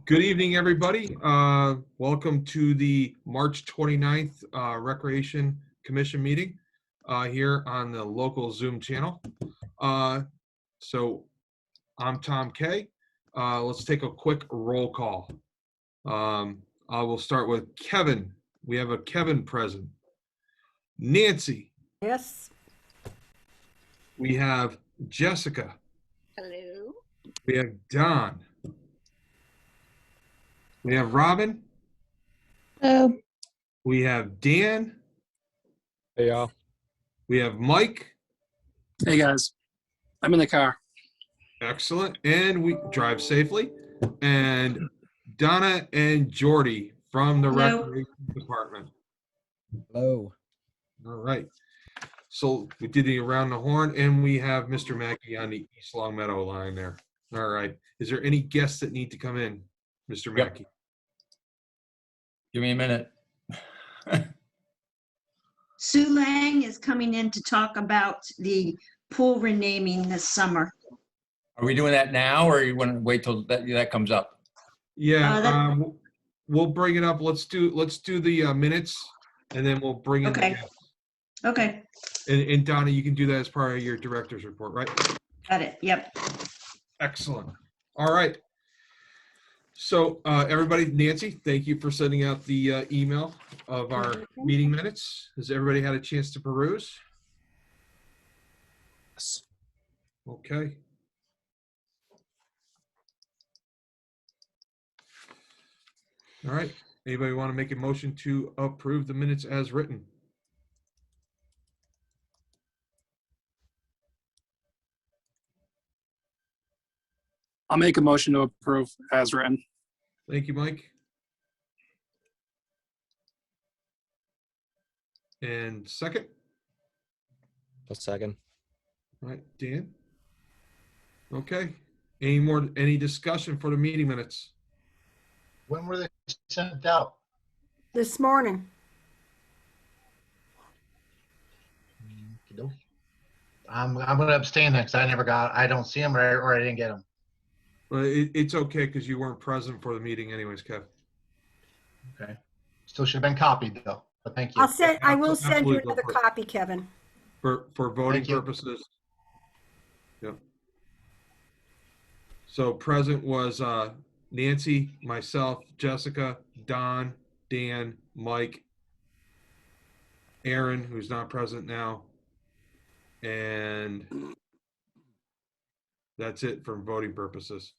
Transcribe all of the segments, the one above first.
Good evening, everybody. Welcome to the March 29th Recreation Commission meeting here on the local Zoom channel. So I'm Tom Kay. Let's take a quick roll call. I will start with Kevin. We have a Kevin present. Nancy. Yes. We have Jessica. Hello. We have Don. We have Robin. Hello. We have Dan. Hey, y'all. We have Mike. Hey, guys. I'm in the car. Excellent. And we drive safely. And Donna and Jordy from the Hello. Recreation Department. Hello. All right. So we did it around the horn, and we have Mr. Mackey on the East Long Meadow line there. All right. Is there any guests that need to come in, Mr. Yep. Mackey? Give me a minute. Sue Lang is coming in to talk about the pool renaming this summer. Are we doing that now, or you want to wait till that comes up? Yeah, we'll bring it up. Let's do the minutes, and then we'll bring in the Okay. guests. Okay, And Donna, you can do that as part of your director's report, right? got it. Yep. Excellent. All right. So everybody, Nancy, thank you for sending out the email of our meeting minutes. Has everybody had a chance to peruse? Yes. Okay. All right. Anybody want to make a motion to approve the minutes as written? I'll make a motion to approve as written. Thank you, Mike. And second? A second. All right, Dan? Okay. Any discussion for the meeting minutes? When were they sent out? This morning. I'm going to abstain then because I don't see them or I didn't get them. Well, it's okay because you weren't present for the meeting anyways, Kev. Okay. Still should have been copied though, but thank you. I will send you Absolutely, go another for it. copy, Kevin. For voting Thank you. purposes. Yep. So present was Nancy, myself, Jessica, Don, Dan, Mike, Aaron, who's not present now, and that's it for voting purposes.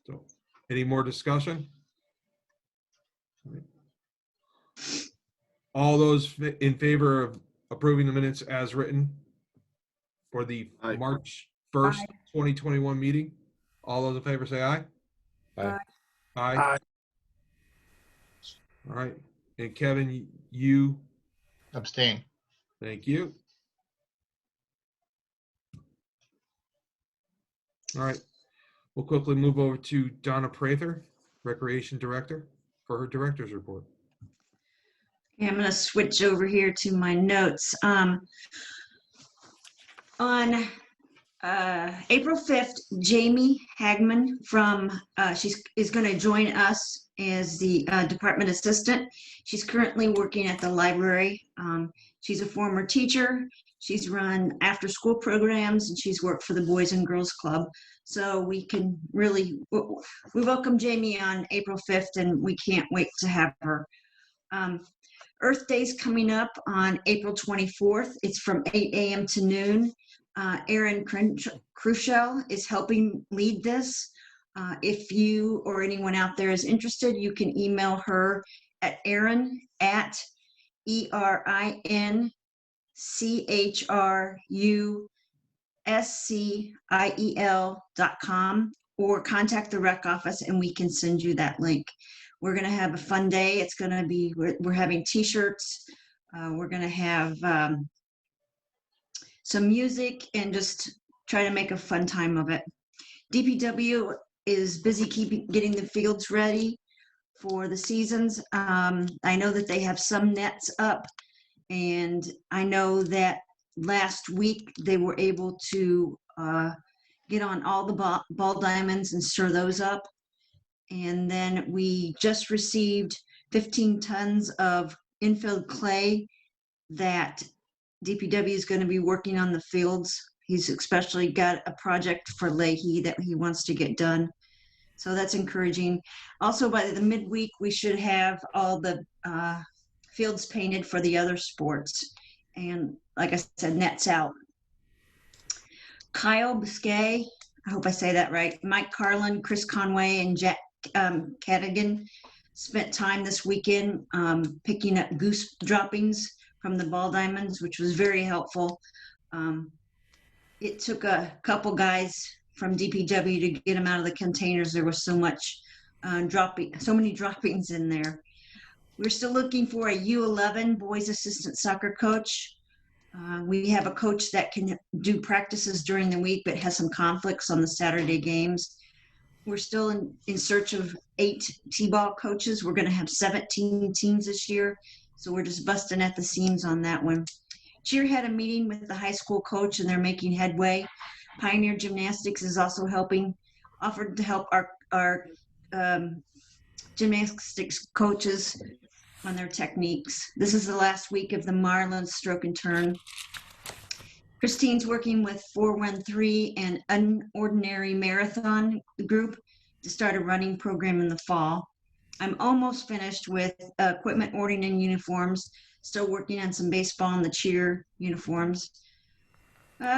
So, any more discussion? All those in favor of approving the minutes as written for the Aye. March 1st, Aye. 2021 meeting? All those in favor say aye. Aye. Aye. Aye. All right. And Kevin, you, Abstain. thank you. All right. We'll quickly move over to Donna Prather, Recreation Director, for her director's report. Okay, I'm going to switch over here to my notes. On April 5th, Jamie Hagman is going to join us as the department assistant. She's currently working at the library. She's a former teacher. She's run after-school programs, and she's worked for the Boys and Girls Club. So we welcome Jamie on April 5th, and we can't wait to have her. Earth Day's coming up on April 24th. It's from 8 a.m. to noon. Erin Crushell is helping lead this. If you or anyone out there is interested, you can email her at ErinChrusiel.com or contact the rec office and we can send you that link. We're going to have a fun day. It's going to be, we're having t-shirts. We're going to have some music and just try to make a fun time of it. DPW is busy getting the fields ready for the seasons. I know that they have some nets up, and I know that last week they were able to get on all the ball diamonds and stir those up. And then we just received 15 tons of infilled clay that DPW is going to be working on the fields. He's especially got a project for Leahy that he wants to get done. So that's encouraging. Also, by the midweek, we should have all the fields painted for the other sports. And like I said, nets out. Kyle Biscay, I hope I say that right, Mike Carlin, Chris Conway, and Jack Cadigan spent time this weekend picking up goose droppings from the ball diamonds, which was very helpful. It took a couple guys from DPW to get them out of the containers. There was so much so many droppings in there. We're still looking for a U11 boys assistant soccer coach. We have a coach that can do practices during the week, but has some conflicts on the Saturday games. We're still in search of 8 T-ball coaches. We're going to have 17 teams this year, so we're just busting at the seams on that one. Cheer had a meeting with the high school coach, and they're making headway. Pioneer Gymnastics is also offered to help our gymnastics coaches on their techniques. This is the last week of the Marlin Stroke and Turn. Christine's working with 413 and Unordinary Marathon group to start a running program in the fall. I'm almost finished with equipment ordering and uniforms, still working on some baseball and the cheer uniforms.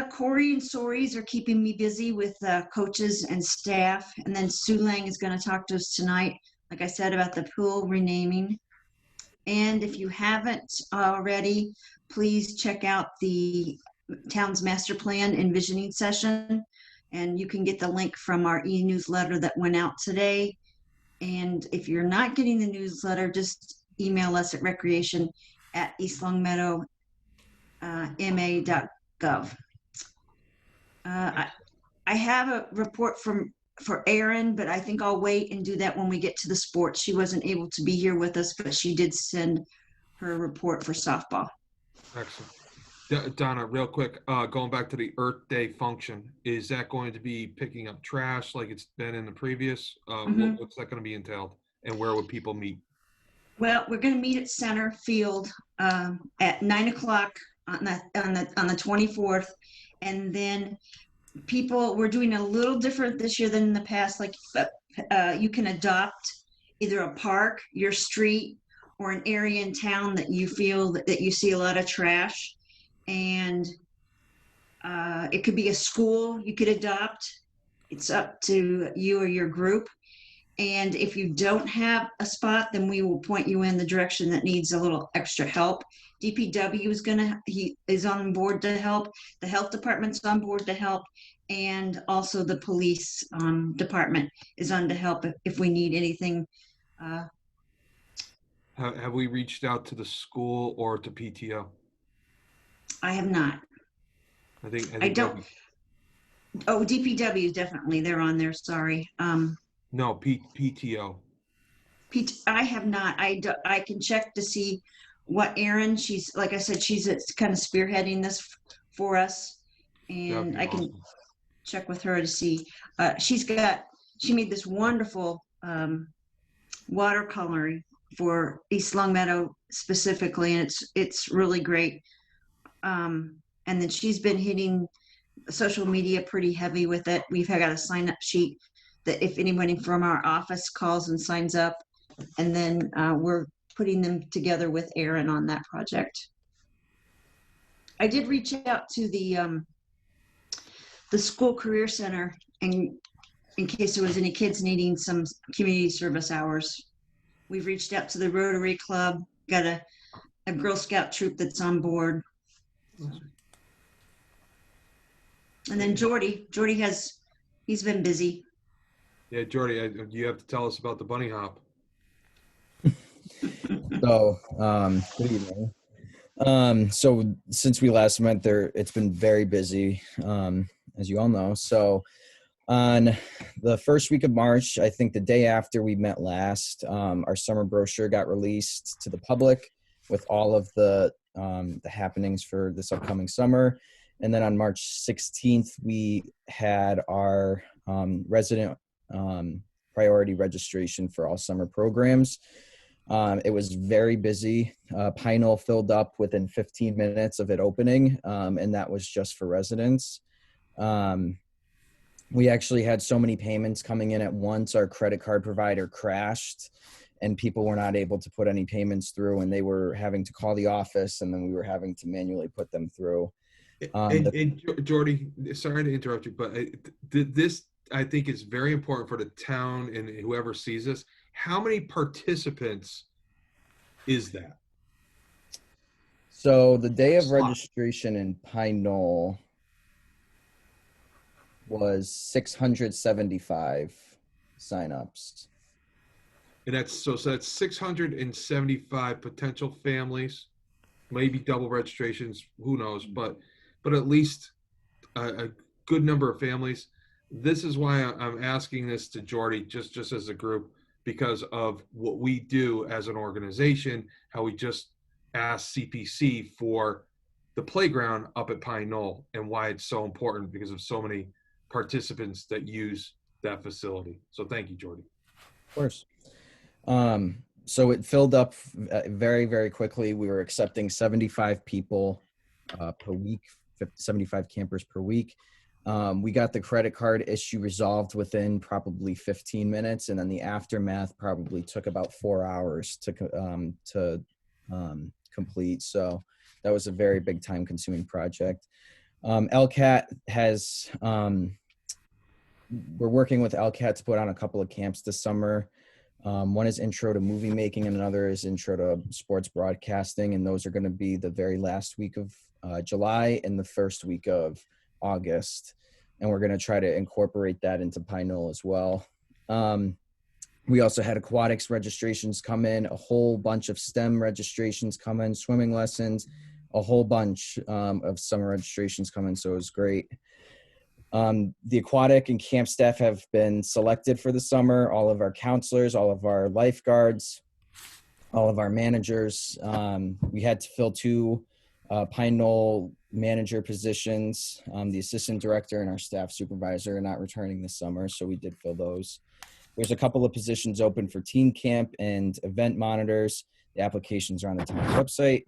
Corey and Sories are keeping me busy with coaches and staff. And then Sue Lang is going to talk to us tonight, like I said, about the pool renaming. And if you haven't already, please check out the town's master plan envisioning session. And you can get the link from our e-newsletter that went out today. And if you're not getting the newsletter, just email us at recreation@eastlongmeadow.ma.gov. I have a report for Erin, but I think I'll wait and do that when we get to the sports. She wasn't able to be here with us, but she did send her report for softball. Excellent. Donna, real quick, going back to the Earth Day function, is that going to be picking up trash like it's been in the previous? What's that going to be entailed, and where would people meet? Well, we're going to meet at Center Field at 9 o'clock on the 24th, and then we're doing a little different this year than in the past. Like you can adopt either a park, your street, or an area in town that you feel that you see a lot of trash. And it could be a school you could adopt. It's up to you or your group. And if you don't have a spot, then we will point you in the direction that needs a little extra help. DPW is on board to help. The health department's on board to help. And also the police department is on to help if we need anything. Have we reached out to the school or to PTO? I have not. I think I don't. Oh, DPW, definitely. They're on there. Sorry. No, PTO. I have not. I can check to see what Erin, she's, like I said, she's kind of spearheading this for us. And I can check with her to see. She made this wonderful watercoloring for East Longmeadow specifically, and it's really great. And then she's been hitting social media pretty heavy with it. We've got a sign up sheet that if anybody from our office calls and signs up, and then we're putting them together with Erin on that project. I did reach out to the school career center in case there was any kids needing some community service hours. We've reached out to the Rotary Club, got a Girl Scout troop that's on board. And then Jordy he's been busy. Yeah, Jordy, you have to tell us about the bunny hop. So, good evening. So since we last met there, it's been very busy, as you all know. So on the first week of March, I think the day after we met last, our summer brochure got released to the public with all of the happenings for this upcoming summer. And then on March 16th, we had our resident priority registration for all summer programs. It was very busy. Pine Knoll filled up within 15 minutes of it opening, and that was just for residents. We actually had so many payments coming in at once. Our credit card provider crashed and people were not able to put any payments through, and they were having to call the office, and then we were having to manually put them through. And Jordy, sorry to interrupt you, but this I think is very important for the town and whoever sees this. How many participants is that? So the day of registration in Pine Knoll was 675 signups. And so that's 675 potential families, maybe double registrations, who knows, but at least a good number of families. This is why I'm asking this to Jordy, just as a group, because of what we do as an organization, how we just asked CPC for the playground up at Pine Knoll, and why it's so important because of so many participants that use that facility. So thank you, Jordy. Of course. So it filled up very, very quickly. We were accepting 75 people per week, 75 campers per week. We got the credit card issue resolved within probably 15 minutes, and then the aftermath probably took about 4 hours to complete. So that was a very big time-consuming project. LCAT has, we're working with LCAT to put on a couple of camps this summer. One is intro to movie making and another is intro to sports broadcasting. And those are going to be the very last week of July and the first week of August. And we're going to try to incorporate that into Pine Knoll as well. We also had aquatics registrations come in, a whole bunch of STEM registrations come in, swimming lessons, a whole bunch of summer registrations come in. So it was great. The aquatic and camp staff have been selected for the summer. All of our counselors, all of our lifeguards, all of our managers. We had to fill 2 Pine Knoll manager positions. The assistant director and our staff supervisor are not returning this summer, so we did fill those. There's a couple of positions open for teen camp and event monitors. The applications are on the town website.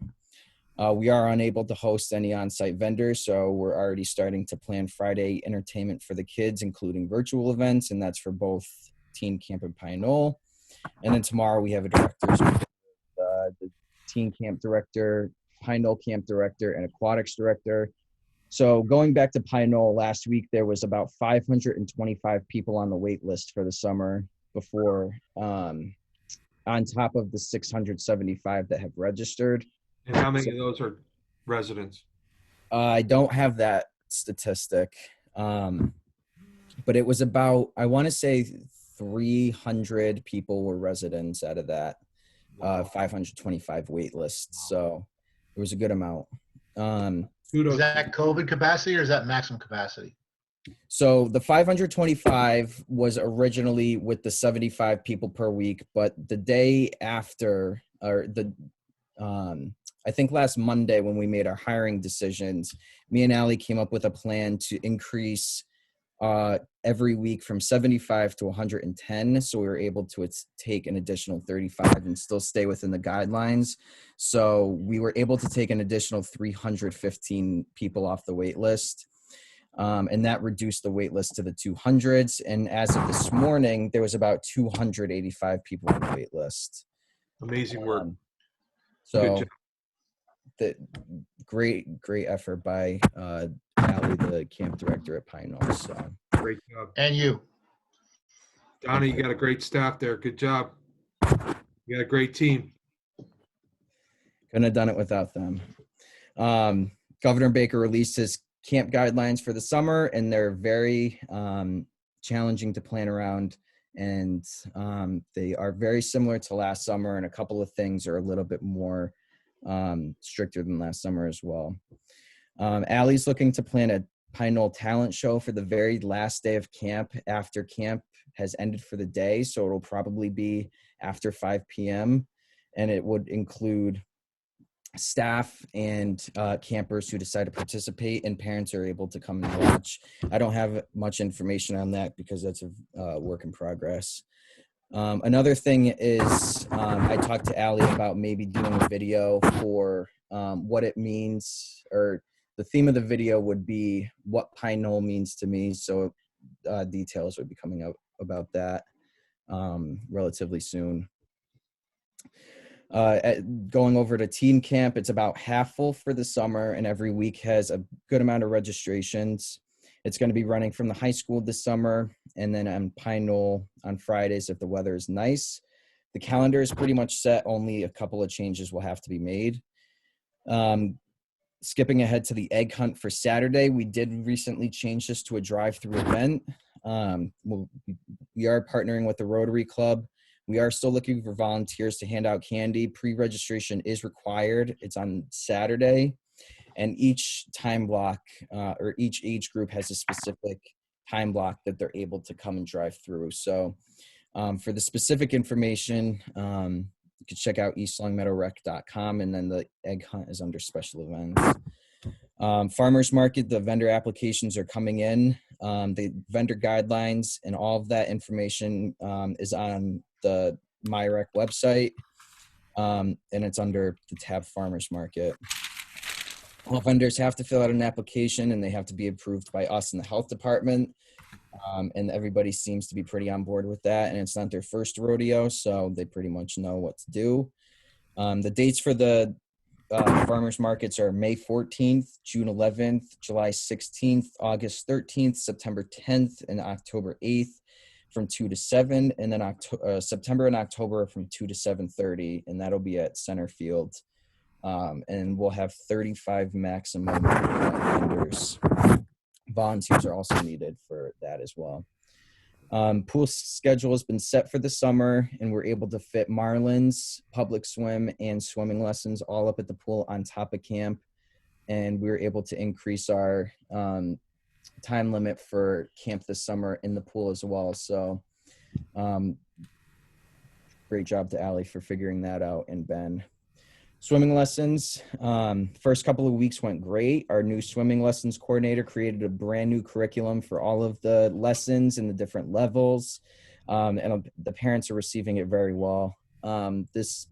We are unable to host any on-site vendors, so we're already starting to plan Friday entertainment for the kids, including virtual events, and that's for both Teen Camp and Pine Knoll. And then tomorrow we have a director's meeting with the Teen Camp director, Pine Knoll Camp director, and Aquatics director. So going back to Pine Knoll, last week there was about 525 people on the wait list for the summer before, on top of the 675 that have registered. And how many of those are residents? I don't have that statistic, but it was about, I want to say 300 people were residents out of that 525 wait lists. So it was a good amount. Is that COVID capacity or is that maximum capacity? So the 525 was originally with the 75 people per week, but the day after, or I think last Monday when we made our hiring decisions, me and Allie came up with a plan to increase every week from 75 to 110. So we were able to take an additional 35 and still stay within the guidelines. So we were able to take an additional 315 people off the wait list. And that reduced the wait list to the 200s. And as of this morning, there was about 285 people on the wait list. Amazing work. So the great effort by Allie, the camp director at Pine Knoll. So Great job. And you. Donna, you got a great staff there. Good job. You got a great team. couldn't have done it without them. Governor Baker released his camp guidelines for the summer, and they're very challenging to plan around. And they are very similar to last summer, and a couple of things are a little bit more stricter than last summer as well. Allie's looking to plan a Pine Knoll talent show for the very last day of camp after camp has ended for the day. So it'll probably be after 5 p.m. and it would include staff and campers who decide to participate, and parents are able to come and watch. I don't have much information on that because that's a work in progress. Another thing is I talked to Allie about maybe doing a video for what it means, or the theme of the video would be what Pine Knoll means to me. So details would be coming out about that relatively soon. Going over to teen camp, it's about half full for the summer, and every week has a good amount of registrations. It's going to be running from the high school this summer, and then on Pine Knoll on Fridays if the weather is nice. The calendar is pretty much set. Only a couple of changes will have to be made. Skipping ahead to the egg hunt for Saturday, we did recently change this to a drive-through event. We are partnering with the Rotary Club. We are still looking for volunteers to hand out candy. Pre-registration is required. It's on Saturday, and each time block or each age group has a specific time block that they're able to come and drive through. So for the specific information, you can check out eastlongmeadowrec.com, and then the egg hunt is under special events. Farmers market, the vendor applications are coming in. The vendor guidelines and all of that information is on the Ymca website, and it's under the tab Farmers Market. All vendors have to fill out an application, and they have to be approved by us in the health department. And everybody seems to be pretty on board with that, and it's not their first rodeo, so they pretty much know what to do. The dates for the farmers markets are May 14th, June 11th, July 16th, August 13th, September 10th, and October 8th from 2 to 7, and then September and October from 2 to 7:30, and that'll be at Center Field. And we'll have 35 maximum vendors. Volunteers are also needed for that as well. Pool schedule has been set for the summer, and we're able to fit marlins, public swim, and swimming lessons all up at the pool on top of camp. And we were able to increase our time limit for camp this summer in the pool as well. So great job to Allie for figuring that out, and Ben. Swimming lessons, first couple of weeks went great. Our new swimming lessons coordinator created a brand new curriculum for all of the lessons and the different levels, and the parents are receiving it very well. These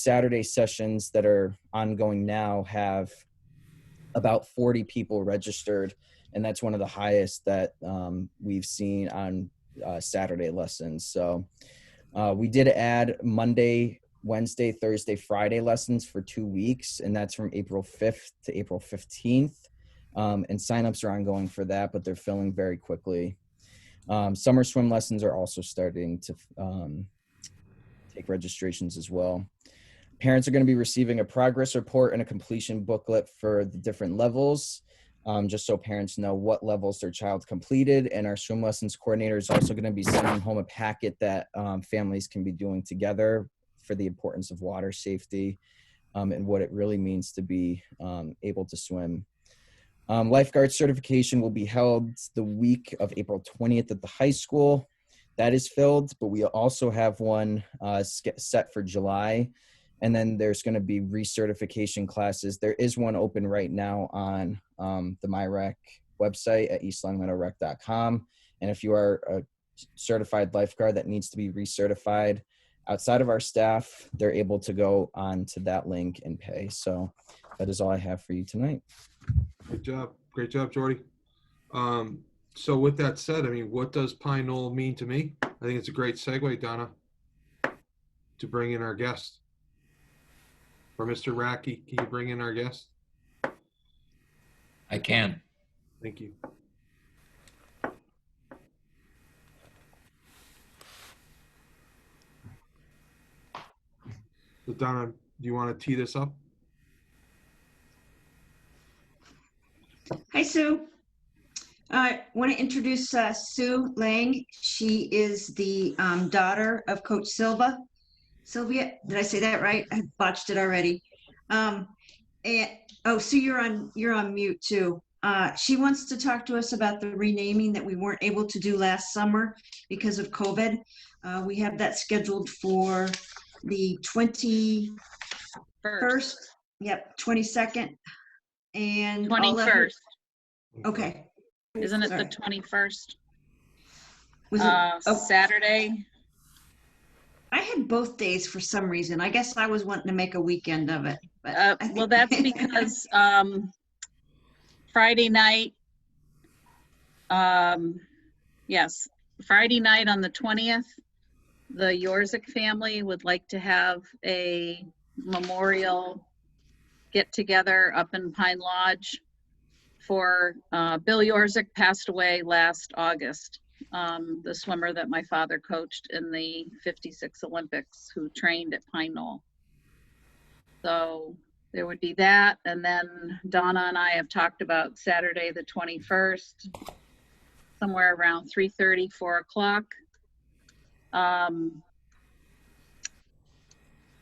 Saturday sessions that are ongoing now have about 40 people registered, and that's one of the highest that we've seen on Saturday lessons. So we did add Monday, Wednesday, Thursday, Friday lessons for 2 weeks, and that's from April 5th to April 15th. And signups are ongoing for that, but they're filling very quickly. Summer swim lessons are also starting to take registrations as well. Parents are going to be receiving a progress report and a completion booklet for the different levels, just so parents know what levels their child completed. And our swim lessons coordinator is also going to be sending home a packet that families can be doing together for the importance of water safety and what it really means to be able to swim. Lifeguard certification will be held the week of April 20th at the high school. That is filled, but we also have one set for July. And then there's going to be recertification classes. There is one open right now on the MyRec website at eastlongmeadowrec.com. And if you are a certified lifeguard that needs to be recertified, outside of our staff, they're able to go on to that link and pay. So that is all I have for you tonight. Great job. Great job, Jordy. So with that said, I mean, what does Pine Knoll mean to me? I think it's a great segue, Donna, to bring in our guest. Or Mr. Racky, can you bring in our guest? I can. Thank you. So Donna, do you want to tee this up? Hi, Sue. I want to introduce Sue Lang. She is the daughter of Coach Sylvia, did I say that right? I botched it already. Sue, you're on mute too. She wants to talk to us about the renaming that we weren't able to do last summer because of COVID. We have that scheduled for the 21st First, yep, 22nd. And I'll let her- 21st. Okay. Isn't it the Sorry. 21st? Was it, oh, Saturday? I had both days for some reason. I guess I was wanting to make a weekend of it. But I think- Well, that's because Friday night, yes, Friday night on the 20th, the Ymca family would like to have a memorial get together up in Pine Lodge for Bill Ymca passed away last August, the swimmer that my father coached in the '56 Olympics, who trained at Pine Knoll. So there would be that, and then Donna and I have talked about Saturday the 21st, somewhere around 3:30, 4 o'clock,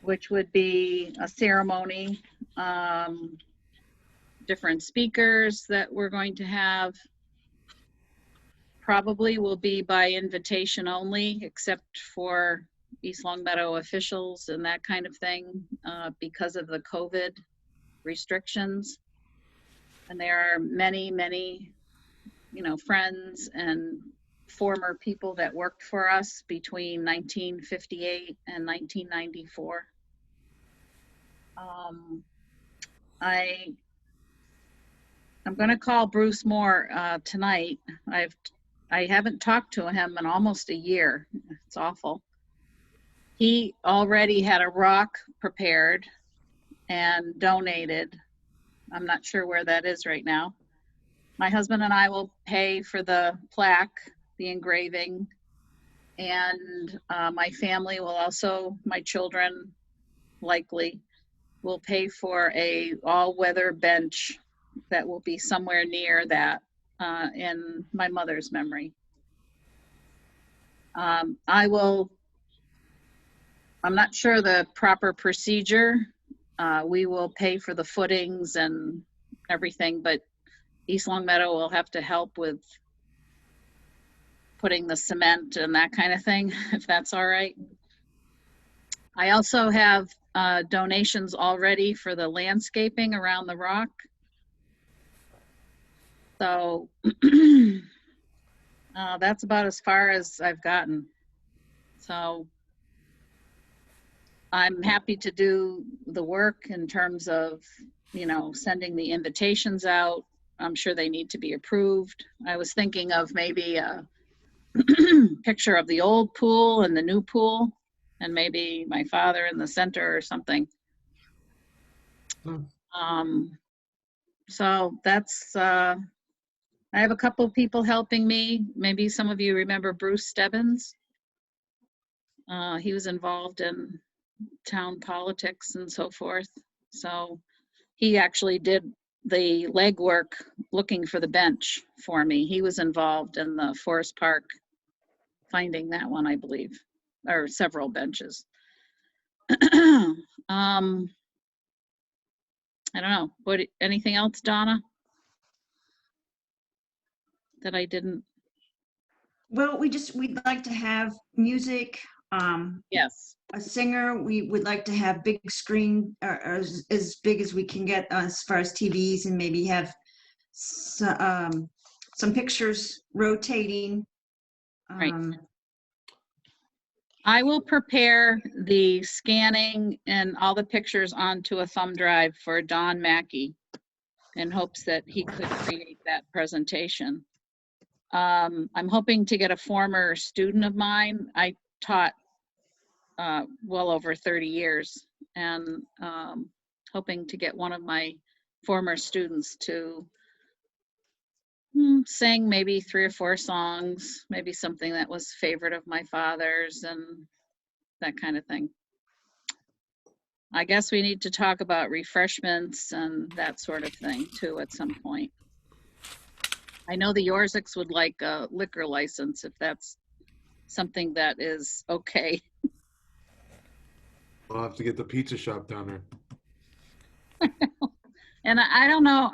which would be a ceremony, different speakers that we're going to have. Probably will be by invitation only, except for East Longmeadow officials and that kind of thing, because of the COVID restrictions. And there are many, many, friends and former people that worked for us between 1958 and 1994. I'm going to call Bruce Moore tonight. I haven't talked to him in almost a year. It's awful. He already had a rock prepared and donated. I'm not sure where that is right now. My husband and I will pay for the plaque, the engraving, and my family will also, my children likely, will pay for a all-weather bench that will be somewhere near that in my mother's memory. I'm not sure the proper procedure. We will pay for the footings and everything, but East Longmeadow will have to help with putting the cement and that kind of thing, if that's all right. I also have donations already for the landscaping around the rock. So that's about as far as I've gotten. So I'm happy to do the work in terms of, sending the invitations out. I'm sure they need to be approved. I was thinking of maybe a picture of the old pool and the new pool, and maybe my father in the center or something. So that's, I have a couple of people helping me. Maybe some of you remember Bruce Stebbins. He was involved in town politics and so forth. So he actually did the legwork looking for the bench for me. He was involved in the Forest Park, finding that one, I believe, or several benches. I don't know. Anything else, Donna, that I didn't? Well, we'd like to have music, Yes. a singer. We would like to have big screen, or as big as we can get as far as TVs, and maybe have some pictures rotating. Right. I will prepare the scanning and all the pictures onto a thumb drive for Don Mackey in hopes that he could create that presentation. I'm hoping to get a former student of mine. I taught well over 30 years, and hoping to get one of my former students to sing maybe 3 or 4 songs, maybe something that was favorite of my father's and that kind of thing. I guess we need to talk about refreshments and that sort of thing too at some point. I know the Ymca would like a liquor license, if that's something that is okay. We'll have to get the pizza shop down there. And I don't know,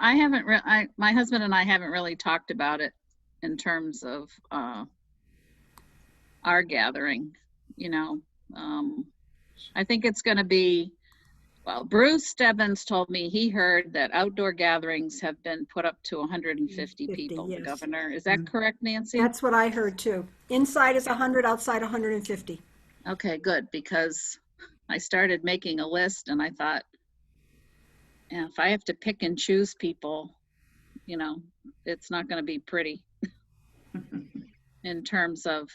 my husband and I haven't really talked about it in terms of our gathering, I think it's going to be, Well, Bruce Stebbins told me he heard that outdoor gatherings have been put up to 150 people, the yes. governor. Is that correct, Nancy? That's what I heard too. Inside is 100, outside 150. Okay, good, because I started making a list and I thought, yeah, if I have to pick and choose people, you know, it's not going to be pretty in terms of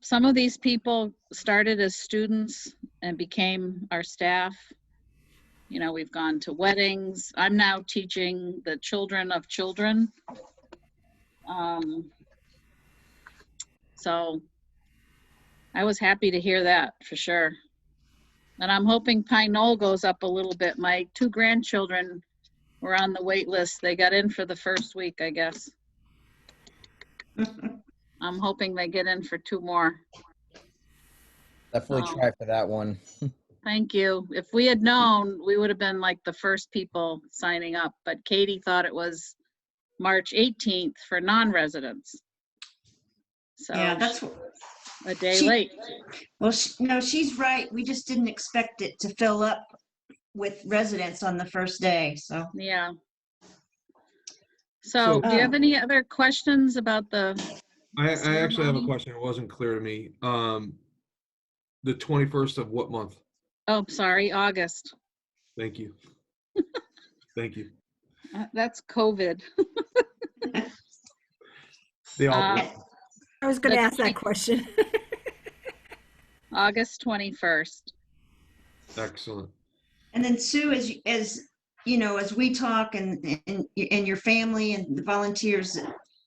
some of these people started as students and became our staff. You know, we've gone to weddings. I'm now teaching the children of children. So I was happy to hear that for sure. And I'm hoping Pine Knoll goes up a little bit. My 2 grandchildren were on the wait list. They got in for the first week, I guess. I'm hoping they get in for 2 more. Definitely try for that one. Thank you. If we had known, we would have been like the first people signing up, but Katie thought it was March 18th for non-residents. So Yeah, that's a day she- late. well. No, she's right. We just didn't expect it to fill up with residents on the first day. So Yeah. So do you have any other questions about the I actually have a ceremony? question. It wasn't clear to me. The 21st of what month? Oh, sorry, August. Thank you. Thank you. That's COVID. They all Uh, I was going to That's ask that question. August 21st. excellent. and then Sue, as you know, as we talk and your family and the volunteers,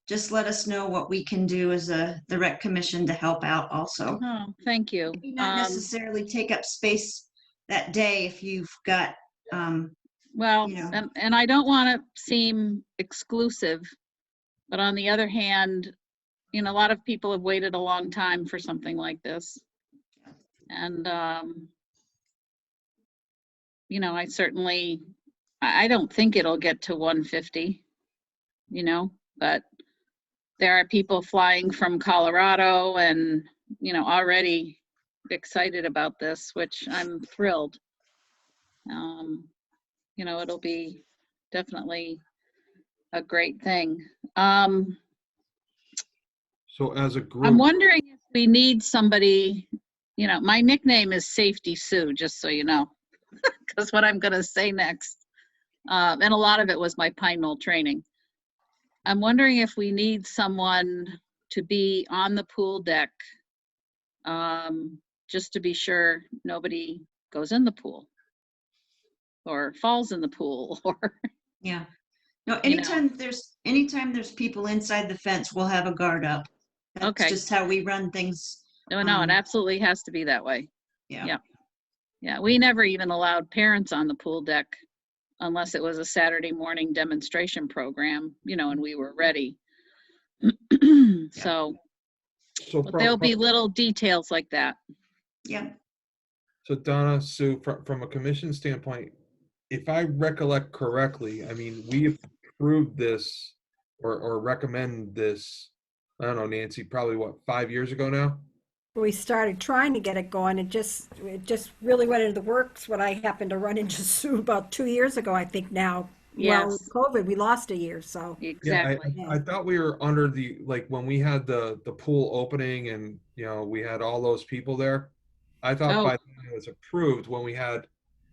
just let us know what we can do as the rec commission to help out also. Oh, thank you. Maybe not necessarily take up space that day if you've got, Well, you know. and I don't want to seem exclusive, but on the other hand, you know, a lot of people have waited a long time for something like this. And, you know, I don't think it'll get to 150, you know, but there are people flying from Colorado and, you know, already excited about this, which I'm thrilled. You know, it'll be definitely a great thing. So as a I'm group, wondering if we need somebody, you know, my nickname is Safety Sue, just so you know, because what I'm going to say next. And a lot of it was my Pine Knoll training. I'm wondering if we need someone to be on the pool deck, just to be sure nobody goes in the pool or falls in the pool or, Yeah. No, You know. anytime there's people inside the fence, we'll have a guard up. That's Okay. just how we run things. no, it absolutely has to be that way. Yeah. Yeah, we never even allowed parents on the pool deck unless it was a Saturday morning demonstration program, you know, and we were ready. So so but there'll be little details like that. Yeah. So Donna, Sue, from a commission standpoint, if I recollect correctly, I mean, we approved this or recommend this, I don't know, Nancy, probably what, 5 years ago now? We started trying to get it going. It just really went into the works when I happened to run into Sue about 2 years ago, I think now. Well, with Yes. COVID, we lost a year, so. Exactly. Yeah, I thought we were under the, like, when we had the pool opening and, you know, we had all those people there. I thought Oh. by then it was approved when we had,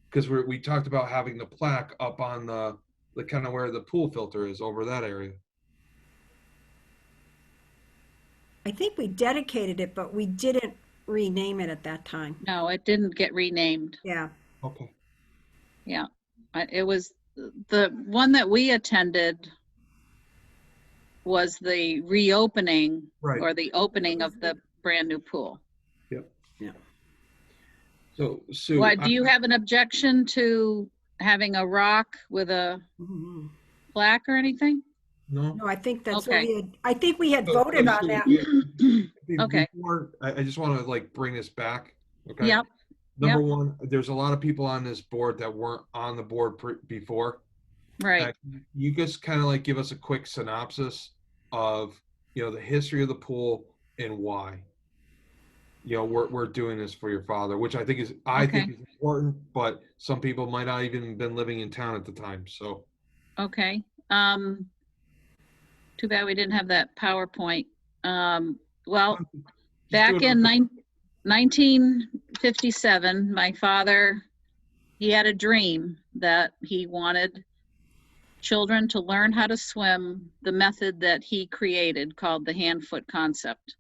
because we talked about having the plaque up on the kind of where the pool filter is over that area. I think we dedicated it, but we didn't rename it at that time. No, it didn't get renamed. Yeah. Okay. Yeah. It was the one that we attended was the reopening Right. or the opening of the brand new pool. Yep. Yeah. So Sue, What, do you have an objection to having a rock with a Mhm. plaque or anything? no? No, I think that's what Okay. we had. I think we had So- voted so on Sue, that. Okay. Before, I just want to like bring this back. Okay. Yep. Number one, there's a lot of people on this board that weren't on the board before. Right. You just kind of like give us a quick synopsis of, you know, the history of the pool and why. you know, we're doing this for your father, which I think is Okay. important, but some people might not even been living in town at the time. So Okay. Too bad we didn't have that PowerPoint. Well, just do back it in on- 1957, my father, he had a dream that he wanted children to learn how to swim the method that he created called the hand-foot concept.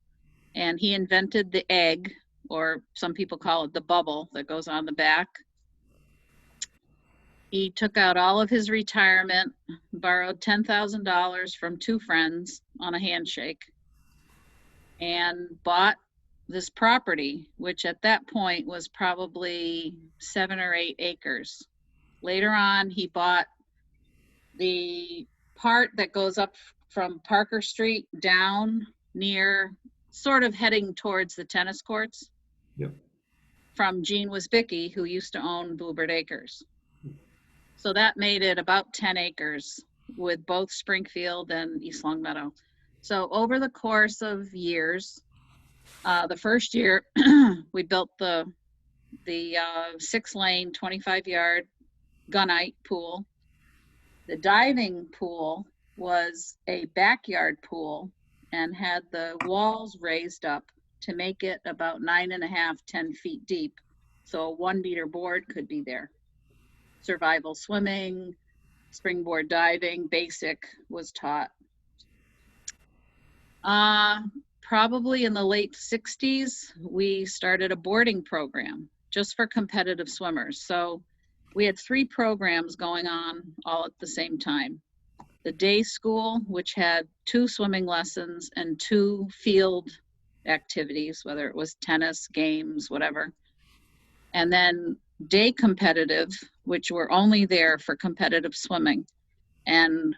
And he invented the egg, or some people call it the bubble that goes on the back. He took out all of his retirement, borrowed $10,000 from two friends on a handshake, and bought this property, which at that point was probably 7 or 8 acres. Later on, he bought the part that goes up from Parker Street down near, sort of heading towards the tennis courts. Yep. From Gene Wisbicki, who used to own Bluebird Acres. So that made it about 10 acres with both Springfield and East Longmeadow. So over the course of years, the first year we built the 6-lane, 25-yard gunite pool. The diving pool was a backyard pool and had the walls raised up to make it about 9.5, 10 feet deep. So a 1-meter board could be there. Survival swimming, springboard diving, basic was taught. Probably in the late 60s, we started a boarding program just for competitive swimmers. So we had 3 programs going on all at the same time. The day school, which had 2 swimming lessons and 2 field activities, whether it was tennis, games, whatever. And then day competitive, which were only there for competitive swimming. And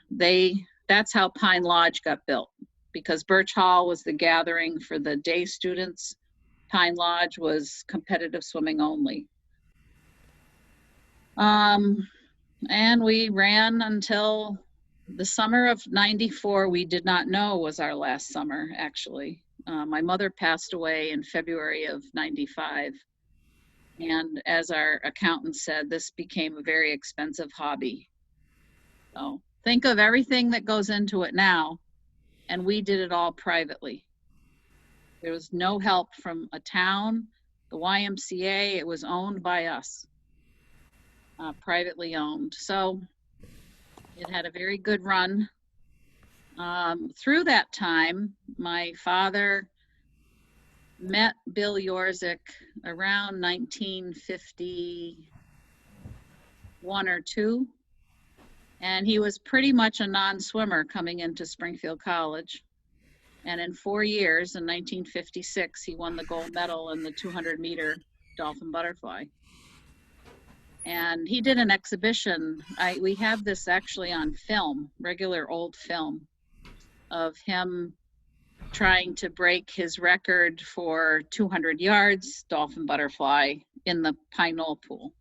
that's how Pine Lodge got built, because Birch Hall was the gathering for the day students. Pine Lodge was competitive swimming only. And we ran until the summer of '94. We did not know was our last summer, actually. My mother passed away in February of '95. And as our accountant said, this became a very expensive hobby. So think of everything that goes into it now, and we did it all privately. There was no help from a town, the YMCA, it was owned by us, privately owned. So it had a very good run. Through that time, my father met Bill Yorzik around 1951 or 2, and he was pretty much a non-swimmer coming into Springfield College. And in 4 years, in 1956, he won the gold medal in the 200-meter dolphin butterfly. And he did an exhibition. We have this actually on film, regular old film, of him trying to break his record for 200 yards dolphin butterfly in the Pine Knoll pool.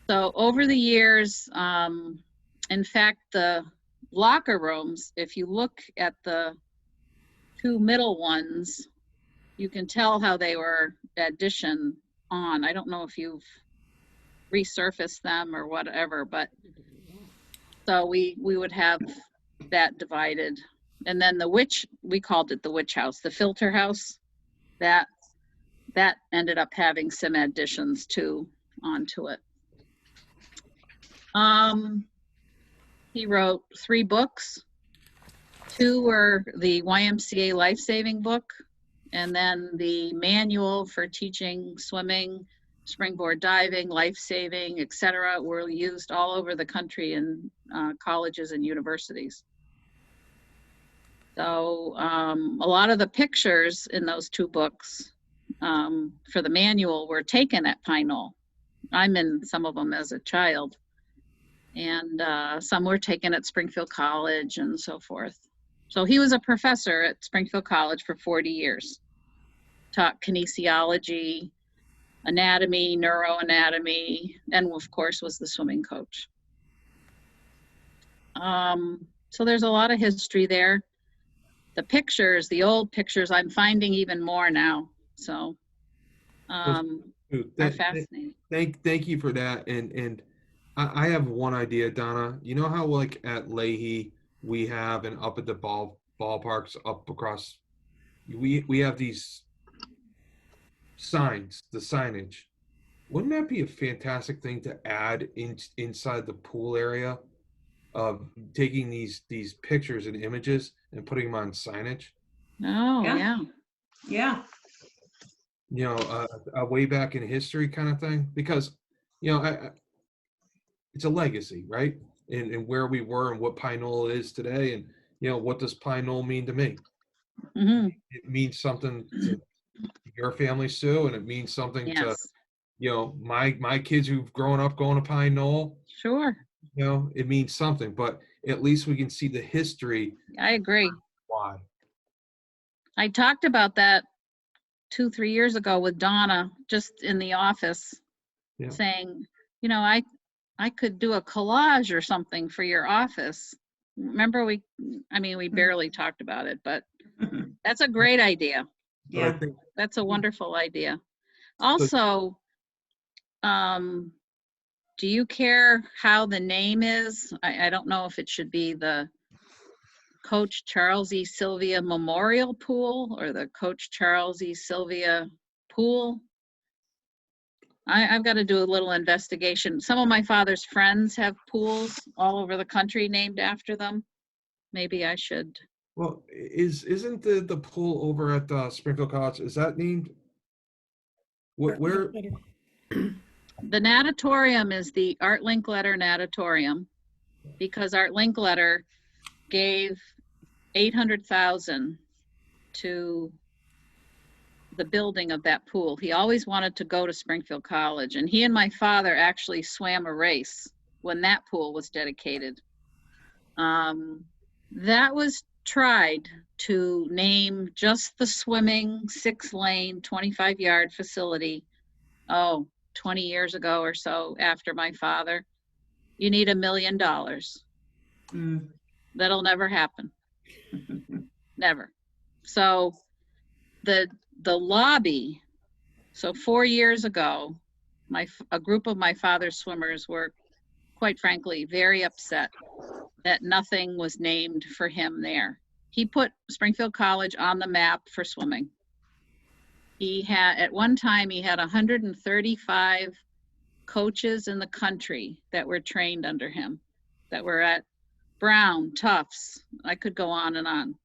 So over the years, in fact, the locker rooms, if you look at the 2 middle ones, you can tell how they were addition on. I don't know if you've resurfaced them or whatever, but so we would have that divided. And then we called it the witch house, the filter house, that ended up having some additions too onto it. He wrote 3 books. 2 were the YMCA life-saving book, and then the manual for teaching swimming, springboard diving, life-saving, etc., were used all over the country in colleges and universities. So a lot of the pictures in those 2 books for the manual were taken at Pine Knoll. I'm in some of them as a child, and some were taken at Springfield College and so forth. So he was a professor at Springfield College for 40 years, taught kinesiology, anatomy, neuroanatomy, and of course was the swimming coach. So there's a lot of history there. the pictures, the old pictures, I'm finding even more now. So, Dude, are fascinating. thank you for that. And I have one idea, Donna. You know how like at Leahy we have and up at the ballparks up across we have these signs, the signage. Wouldn't that be a fantastic thing to add inside the pool area of taking these pictures and images and putting them on signage? Oh, Yeah. yeah. Yeah. You know, a way back in history kind of thing, because you know it's a legacy, right? And where we were and what Pine Knoll is today, and you know what does Pine Knoll mean to me? Hmm. It means something to your family, Sue, and it means something to Yes, you know my kids who've grown up going to Pine Knoll. sure. You know, it means something, but at least we can see the history. I agree. Why? I talked about that 2-3 years ago with Donna, just in the office, Yeah. saying, you know, I could do a collage or something for your office. Remember we barely talked about it, but that's a great idea. But I Yeah. think That's a wonderful idea. Also, do you care how the name is? I don't know if it should be the Coach Charles E. Sylvia Memorial Pool or the Coach Charles E. Sylvia Pool. I've got to do a little investigation. Some of my father's friends have pools all over the country named after them. Maybe I should. well, isn't the pool over at Springfield College, is that named? Where The natatorium is the Art Linkletter Natatorium, because Art Linkletter gave $800,000 to the building of that pool. He always wanted to go to Springfield College, and he and my father actually swam a race when that pool was dedicated. That was tried to name just the swimming 6-lane, 25-yard facility, 20 years ago or so after my father. You need $1 million. Mm. That'll never happen. Never. So the lobby, so 4 years ago, a group of my father's swimmers were, quite frankly, very upset that nothing was named for him there. He put Springfield College on the map for swimming. At one time, he had 135 coaches in the country that were trained under him, that were at Brown, Tufts, I could go on.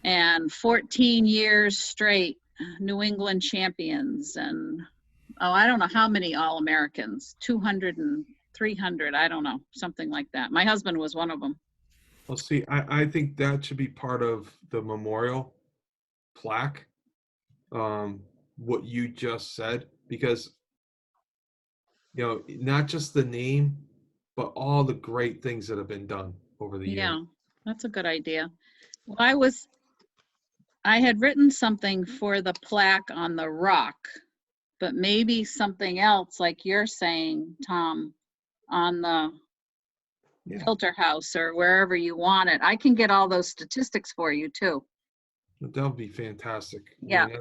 And 14 years straight, New England champions, and I don't know how many All-Americans, 200 and 300, I don't know, something like that. My husband was one of them. Well, see, I think that should be part of the memorial plaque. What you just said, because you know, not just the name, but all the great things that have been done over the years. Yeah, that's a good idea. Well, I had written something for the plaque on the rock, but maybe something else, like you're saying, Tom, on the Yeah, filter house or wherever you want it. I can get all those statistics for you too. that would be fantastic. I Yeah. mean,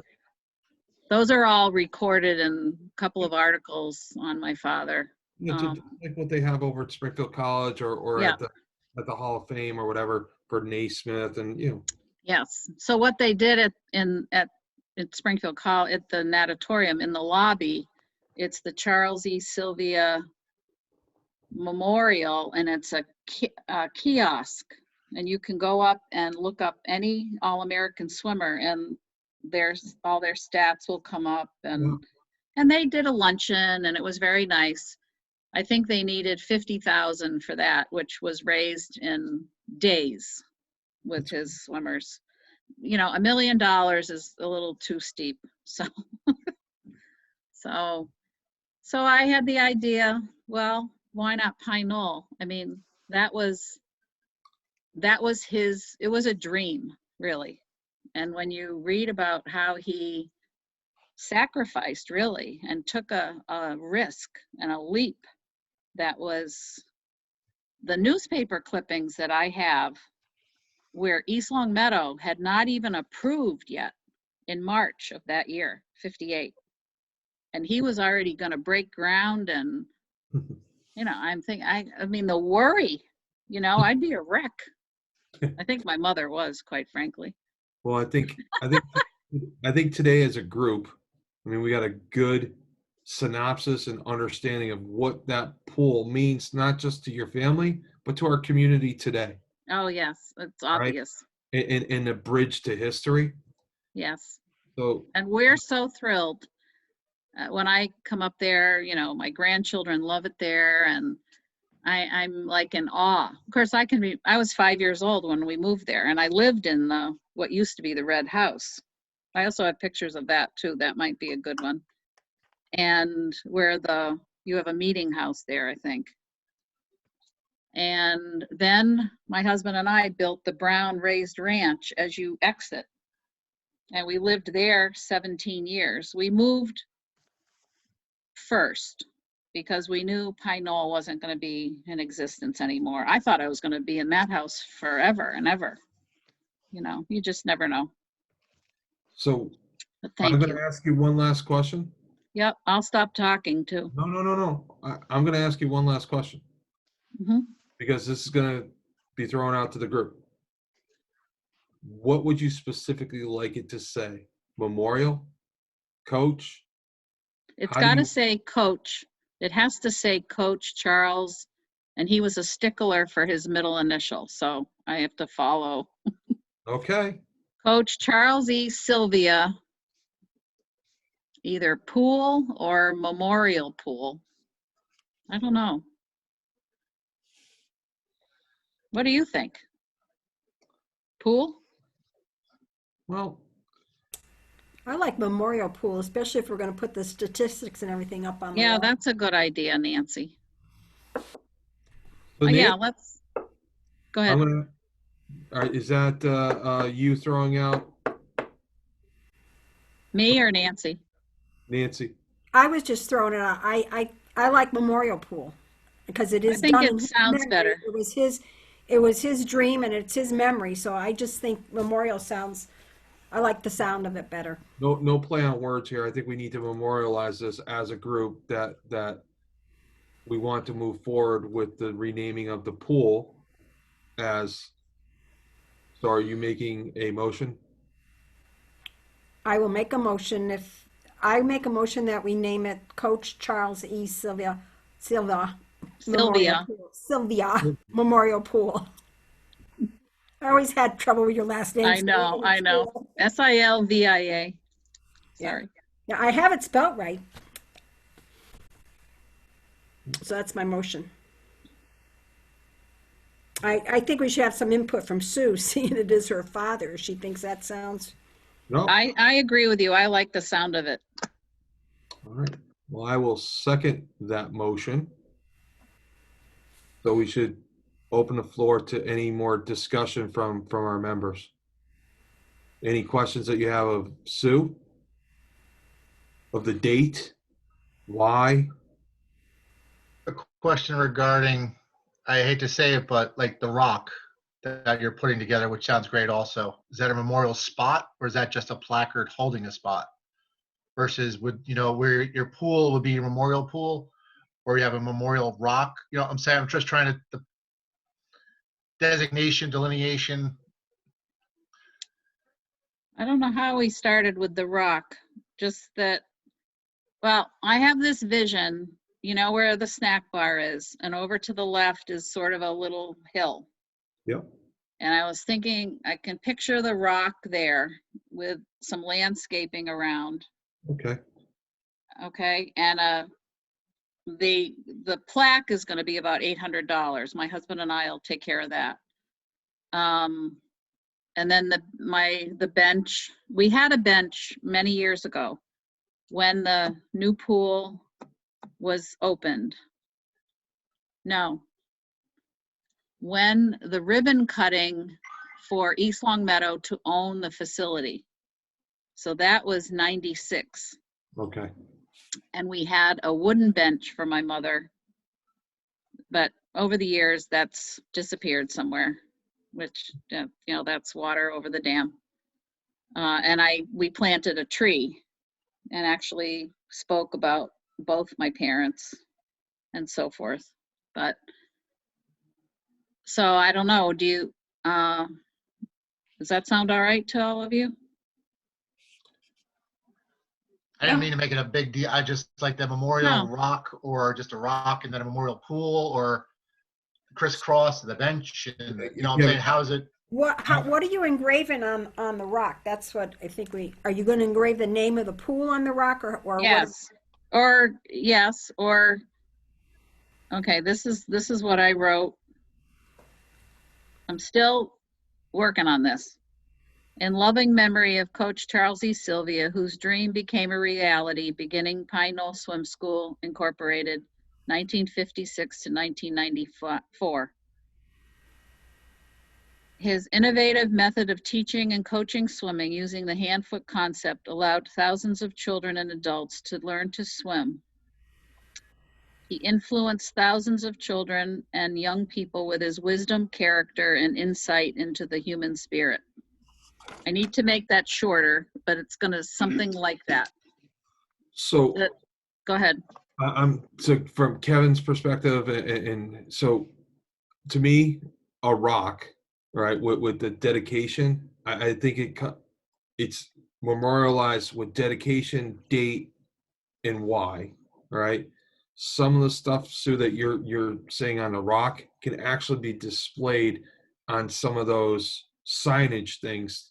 Those are all recorded in a couple of articles on my father. you know, just like what they have over at Springfield College or Yeah. at the Hall of Fame or whatever for Naismith, and you know. Yes. So what they did at Springfield College, at the natatorium in the lobby, it's the Charles E. Sylvia Memorial, and it's a kiosk, and you can go up and look up any All-American swimmer, and all their stats will come up, and they did a luncheon, and it was very nice. I think they needed $50,000 for that, which was raised in days with his swimmers. You know, $1 million is a little too steep. So, so I had the idea, well, why not Pine Knoll? I mean, that was it was a dream, really. And when you read about how he sacrificed, really, and took a risk and a leap, that was the newspaper clippings that I have where East Long Meadow had not even approved yet in March of that year, 58. And he was already going to break ground. And, you know, I'm thinking, I mean, the worry, you know, I'd be a wreck. I think my mother was, quite frankly. Well, I think today as a group, I mean, we got a good synopsis and understanding of what that pool means, not just to your family, but to our community today, Oh, yes, it's right? obvious. And the bridge to history. Yes. So, And we're so thrilled. When I come up there, you know, my grandchildren love it there, and I'm like in awe. Of course, I was 5 years old when we moved there, and I lived in what used to be the red house. I also have pictures of that too. That might be a good one. And where you have a meeting house there, I think. And then my husband and I built the brown raised ranch as you exit. And we lived there 17 years. We moved first because we knew Pine Knoll wasn't going to be in existence anymore. I thought I was going to be in that house forever and ever. You know, you just never know. so But I'm thank going you. to ask you one last question. Yep, I'll stop talking too. No. I'm going to ask you one last question Mhm. because this is going to be thrown out to the group. What would you specifically like it to say? Memorial? Coach? It's How do got to you, say Coach. It has to say Coach Charles, and he was a stickler for his middle initial, so I have to follow. okay. Coach Charles E. Sylvia, either Pool or Memorial Pool. I don't know. What do you think? Pool? Well, I like Memorial Pool, especially if we're going to put the statistics and everything up on the Yeah, wall. that's a good idea, Nancy. so Yeah, Nate, let's go I'm ahead. going to, all right, is that you throwing out Me or Nancy? Nancy? I was just throwing it out. I like Memorial Pool because it I is think done it in his sounds memory. better. It was his dream and it's his memory. So I just think Memorial sounds. I like the sound of it better. No play on words here. I think we need to memorialize this as a group that we want to move forward with the renaming of the pool as. So are you making a motion? I will make a motion if I make a motion that we name it Coach Charles E. Sylvia Memorial Sylvia. Pool. Sylvia Memorial Pool. I always had trouble with your last name. I know. Silvia. Sorry. Yeah, I have it spelt right. So that's my motion. I think we should have some input from Sue, seeing it is her father. She thinks that sounds. No? I agree with you. I like the sound of it. All right. Well, I will second that motion. So we should open the floor to any more discussion from our members. Any questions that you have of Sue? Of the date? Why? A question regarding, I hate to say it, but like the rock that you're putting together, which sounds great also. Is that a memorial spot or is that just a placard holding a spot? Versus where your pool would be your memorial pool or you have a memorial rock? You know what I'm saying? I'm just trying to, the designation, delineation. I don't know how we started with the rock. Just that, well, I have this vision, you know, where the snack bar is, and over to the left is sort of a little hill. Yep. And I was thinking I can picture the rock there with some landscaping around. Okay. Okay. And the plaque is going to be about $800. My husband and I will take care of that. And then the bench, we had a bench many years ago when the new pool was opened. No, when the ribbon cutting for East Long Meadow to own the facility. So that was 96. Okay. And we had a wooden bench for my mother. But over the years, that's disappeared somewhere. which, that's water over the dam. And we planted a tree and actually spoke about both my parents and so forth. But, so I don't know, does that sound all right to all of you? I didn't mean to make it a big deal. I just like the memorial No. rock, or just a rock and then a memorial pool, or crisscross the bench. And you know what I'm Yeah. saying? How is it? What are you engraving on the rock? That's what I think are you going to engrave the name of the pool on the rock, or what? Yes, okay, this is what I wrote. I'm still working on this. In loving memory of Coach Charles E. Sylvia, whose dream became a reality, beginning Pine Knoll Swim School, Incorporated, 1956 to 1994. His innovative method of teaching and coaching swimming using the hand-foot concept allowed thousands of children and adults to learn to swim. He influenced thousands of children and young people with his wisdom, character, and insight into the human spirit. I need to make that shorter, but it's gonna something like that. So Go ahead. so from Kevin's perspective, and so to me, a rock, right, with the dedication, I think it's memorialized with dedication, date, and why, right? Some of the stuff, Sue, that you're saying on the rock can actually be displayed on some of those signage things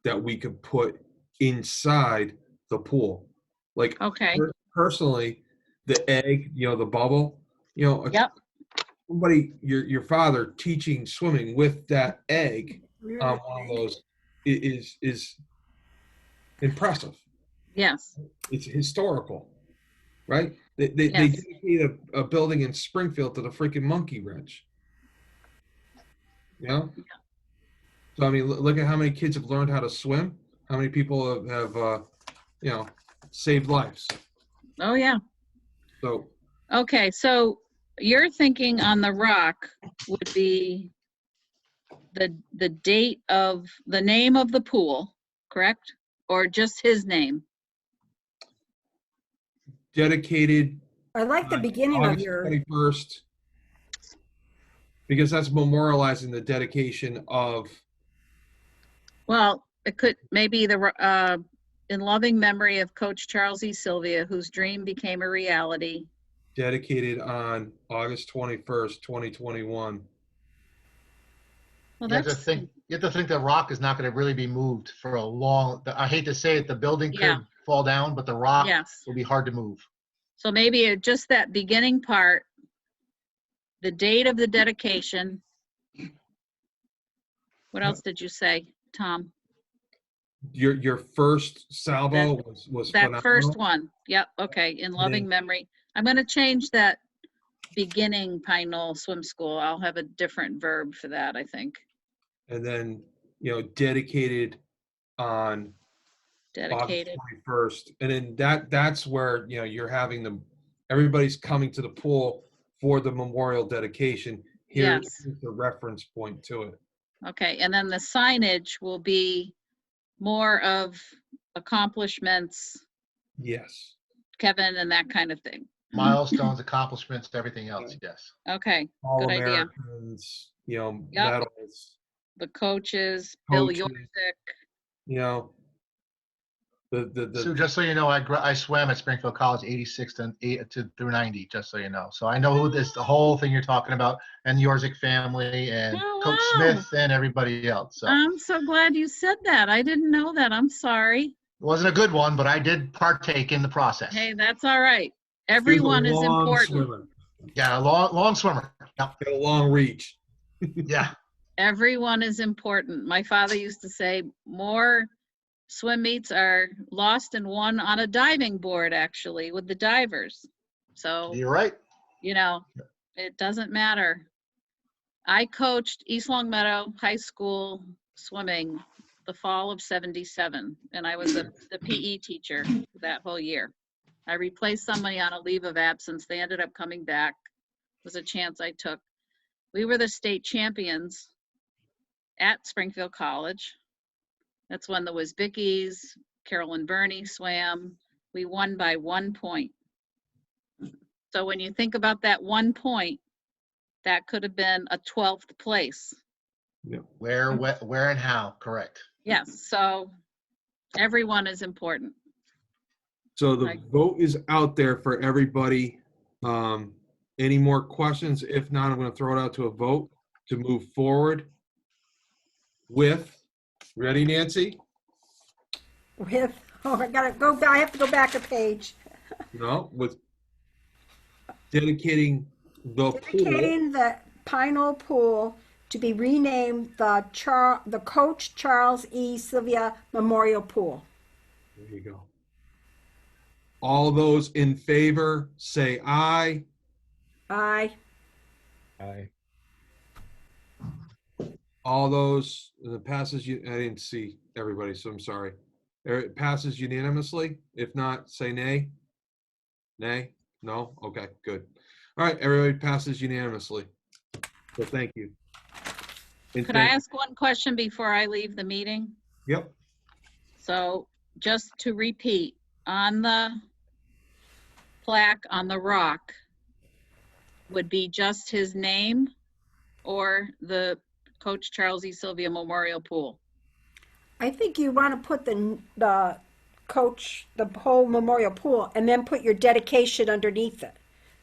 that we could put inside the pool. Like, Okay. personally, the egg, the bubble, Yep. somebody, your father teaching swimming with that egg on one of those is impressive. Yes. It's historical, right? They Yes. dedicated a building in Springfield to the freaking monkey wrench. So I mean, look at how many kids have learned how to swim. How many people have saved lives. Oh yeah. So Okay, so you're thinking on the rock would be the date of the name of the pool, correct? Or just his name? dedicated I like the beginning of August your. 21st, because that's memorializing the dedication of. Well, it could maybe in loving memory of Coach Charles E. Sylvia, whose dream became a reality. Dedicated on August 21st, 2021. Well, You have to think the rock is not going to really be moved for a long. I hate to say it, the building Yeah. could fall down, but the rock Yes. will be hard to move. So maybe just that beginning part, the date of the dedication. What else did you say, Tom? Your first salvo was That phenomenal. first one. Yep. Okay. In loving memory. I'm going to change that beginning Pine Knoll Swim School. I'll have a different verb for that, I think. And then, dedicated on Dedicated. August 21st. And then that's where, you're having everybody's coming to the pool for the memorial dedication. Here's Yes. the reference point to it. Okay. And then the signage will be more of accomplishments, Yes. Kevin, and that kind of thing. Milestones, accomplishments, everything else. Yes. Okay. All Good idea. Americans, medals. The coaches, Bill Coaches. Yorzik. Sue, just so you know, I swam at Springfield College 86 through 90, just so you know. So I know who the whole thing you're talking about, and the Yorzik family, and Oh, Coach wow. Smith, and everybody else. So it I'm so glad you said that. I didn't know that. I'm sorry. wasn't a good one, but I did partake in the process. Hey, that's all right. He was a Everyone is long important. swimmer. Yeah, a long swimmer. Yep. Got a long reach. Yeah. Everyone is important. My father used to say more swim meets are lost and won on a diving board, actually, with the divers. So, You're right. it doesn't matter. I coached East Longmeadow High School swimming the fall of '77, and I was the PE teacher that whole year. I replaced somebody on a leave of absence. They ended up coming back. It was a chance I took. We were the state champions at Springfield College. That's when the Wisbickies, Carolyn Burney swam. We won by 1 point. So when you think about that 1 point, that could have been a 12th place. Where, and how? Correct. Yes, so everyone is important. So the Right. vote is out there for everybody. Any more questions? If not, I'm going to throw it out to a vote to move forward with, ready, Nancy? With, I have to go back a page. No, with dedicating the pool. Dedicating the Pine Knoll Pool to be renamed the Coach Charles E. Sylvia Memorial Pool. There you go. All those in favor say aye. Aye. Aye. All those, it passes, I didn't see everybody, so I'm sorry. It passes unanimously. If not, say nay. Nay? No? Okay, good. All right, everybody passes unanimously. So thank you. And Could I thank- ask one question before I leave the meeting? Yep. So just to repeat, on the plaque on the rock would be just his name or the Coach Charles E. Sylvia Memorial Pool? I think you want to put the coach, the whole memorial pool, and then put your dedication underneath it.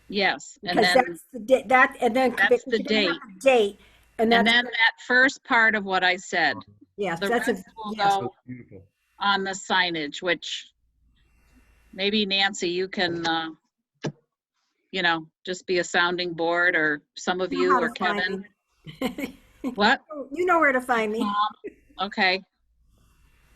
Yes, and Because then, that's the and then That's the because you don't have a date, and and that's then that first part of what I said, yes, the that's a rest will yes. go That's beautiful. on the signage, which maybe Nancy, you can, just be a sounding board, or some of You know you how or to find Kevin. me. What? You know where to find me. Okay.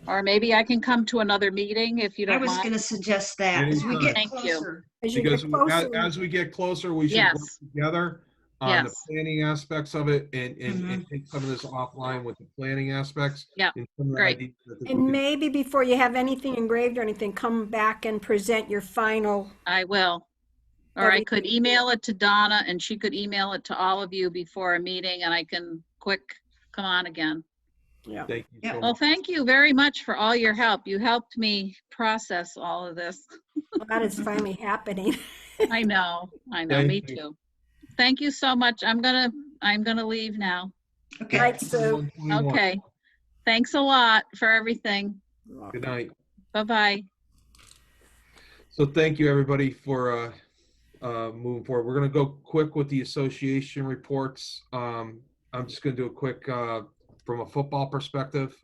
Or maybe I can come to another meeting if you I don't was mind. going to suggest that as we Anytime. get Thank you. closer. As you Because get closer, as we get closer, we should work Yes. together on the Yes. planning aspects of it and Mhm. take some of this offline with the planning aspects. Yeah, and some of the great. ideas that we and could- maybe before you have anything engraved or anything, come back and present your final. I will. Or I could Everything. email it to Donna and she could email it to all of you before a meeting and I can come on again. Yeah. Thank you Yeah. so Well, much. thank you very much for all your help. You helped me process all of this. That is finally happening. I know, Thank me you. too. Thank you so much. I'm gonna leave now. Okay. Right, Sue. 121. Okay. Thanks a lot for everything. Good night. Bye-bye. So thank you, everybody, for moving forward. We're going to go quick with the association reports. I'm just going to do a quick from a football perspective.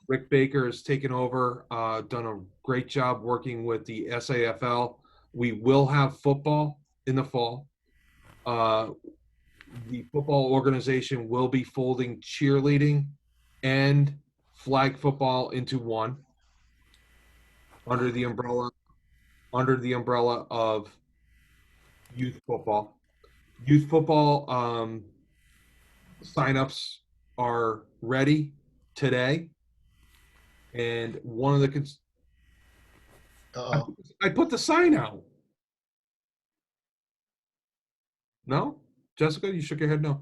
Rick Baker has taken over, done a great job working with the SAFL. We will have football in the fall. The football organization will be folding cheerleading and flag football into one under the umbrella of youth football. Youth football signups are ready today, and one of the Uh-oh. I put the sign out. No, Jessica, you shook your head. No.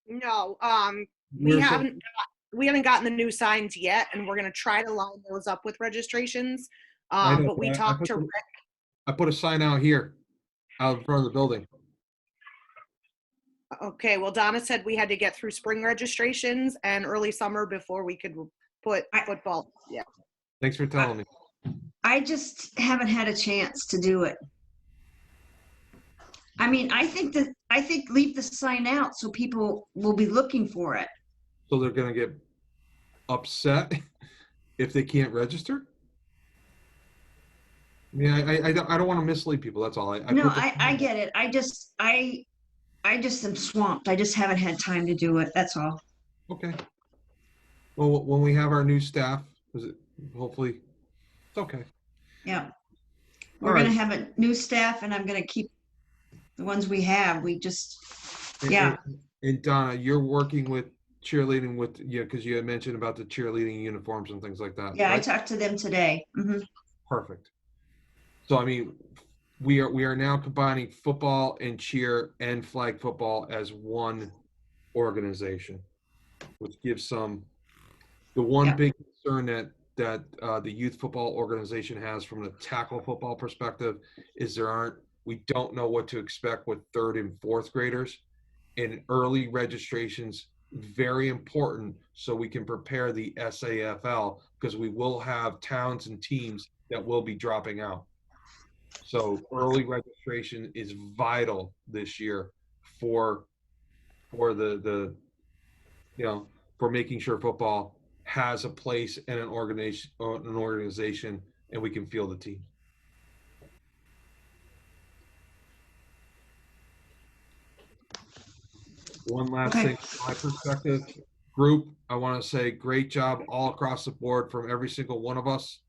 No, We were so- we haven't gotten the new signs yet, and we're gonna try to line those up with registrations. I know, But we but I talked put to the- Rick. I put a sign out here, out in front of the building. Okay, well, Donna said we had to get through spring registrations and early summer before we could put football. Yeah. Thanks for telling me. I just haven't had a chance to do it. I mean, I think leave the sign out so people will be looking for it. So they're gonna get upset if they can't register? I mean, I don't want to mislead people. That's all. No, put the- I get it. I just am swamped. I just haven't had time to do it. That's all. Okay. Well, when we have our new staff, hopefully, it's okay. Yeah. All We're right. gonna have a new staff, and I'm gonna keep the ones we have. We just, yeah. And Donna, you're working with cheerleading because you had mentioned about the cheerleading uniforms and things like that. Yeah, I right? talked to them today. Perfect. So, I mean, we are now combining football and cheer and flag football as one organization, which gives some, the one Yep. big concern that the youth football organization has from the tackle football perspective is we don't know what to expect with third and fourth graders, and early registrations very important so we can prepare the SAFL, because we will have towns and teams that will be dropping out. So early registration is vital this year for the for making sure football has a place and an organization, and we can field the team. One last Okay. thing from my perspective, group, I want to say great job all across the board from every single one of us,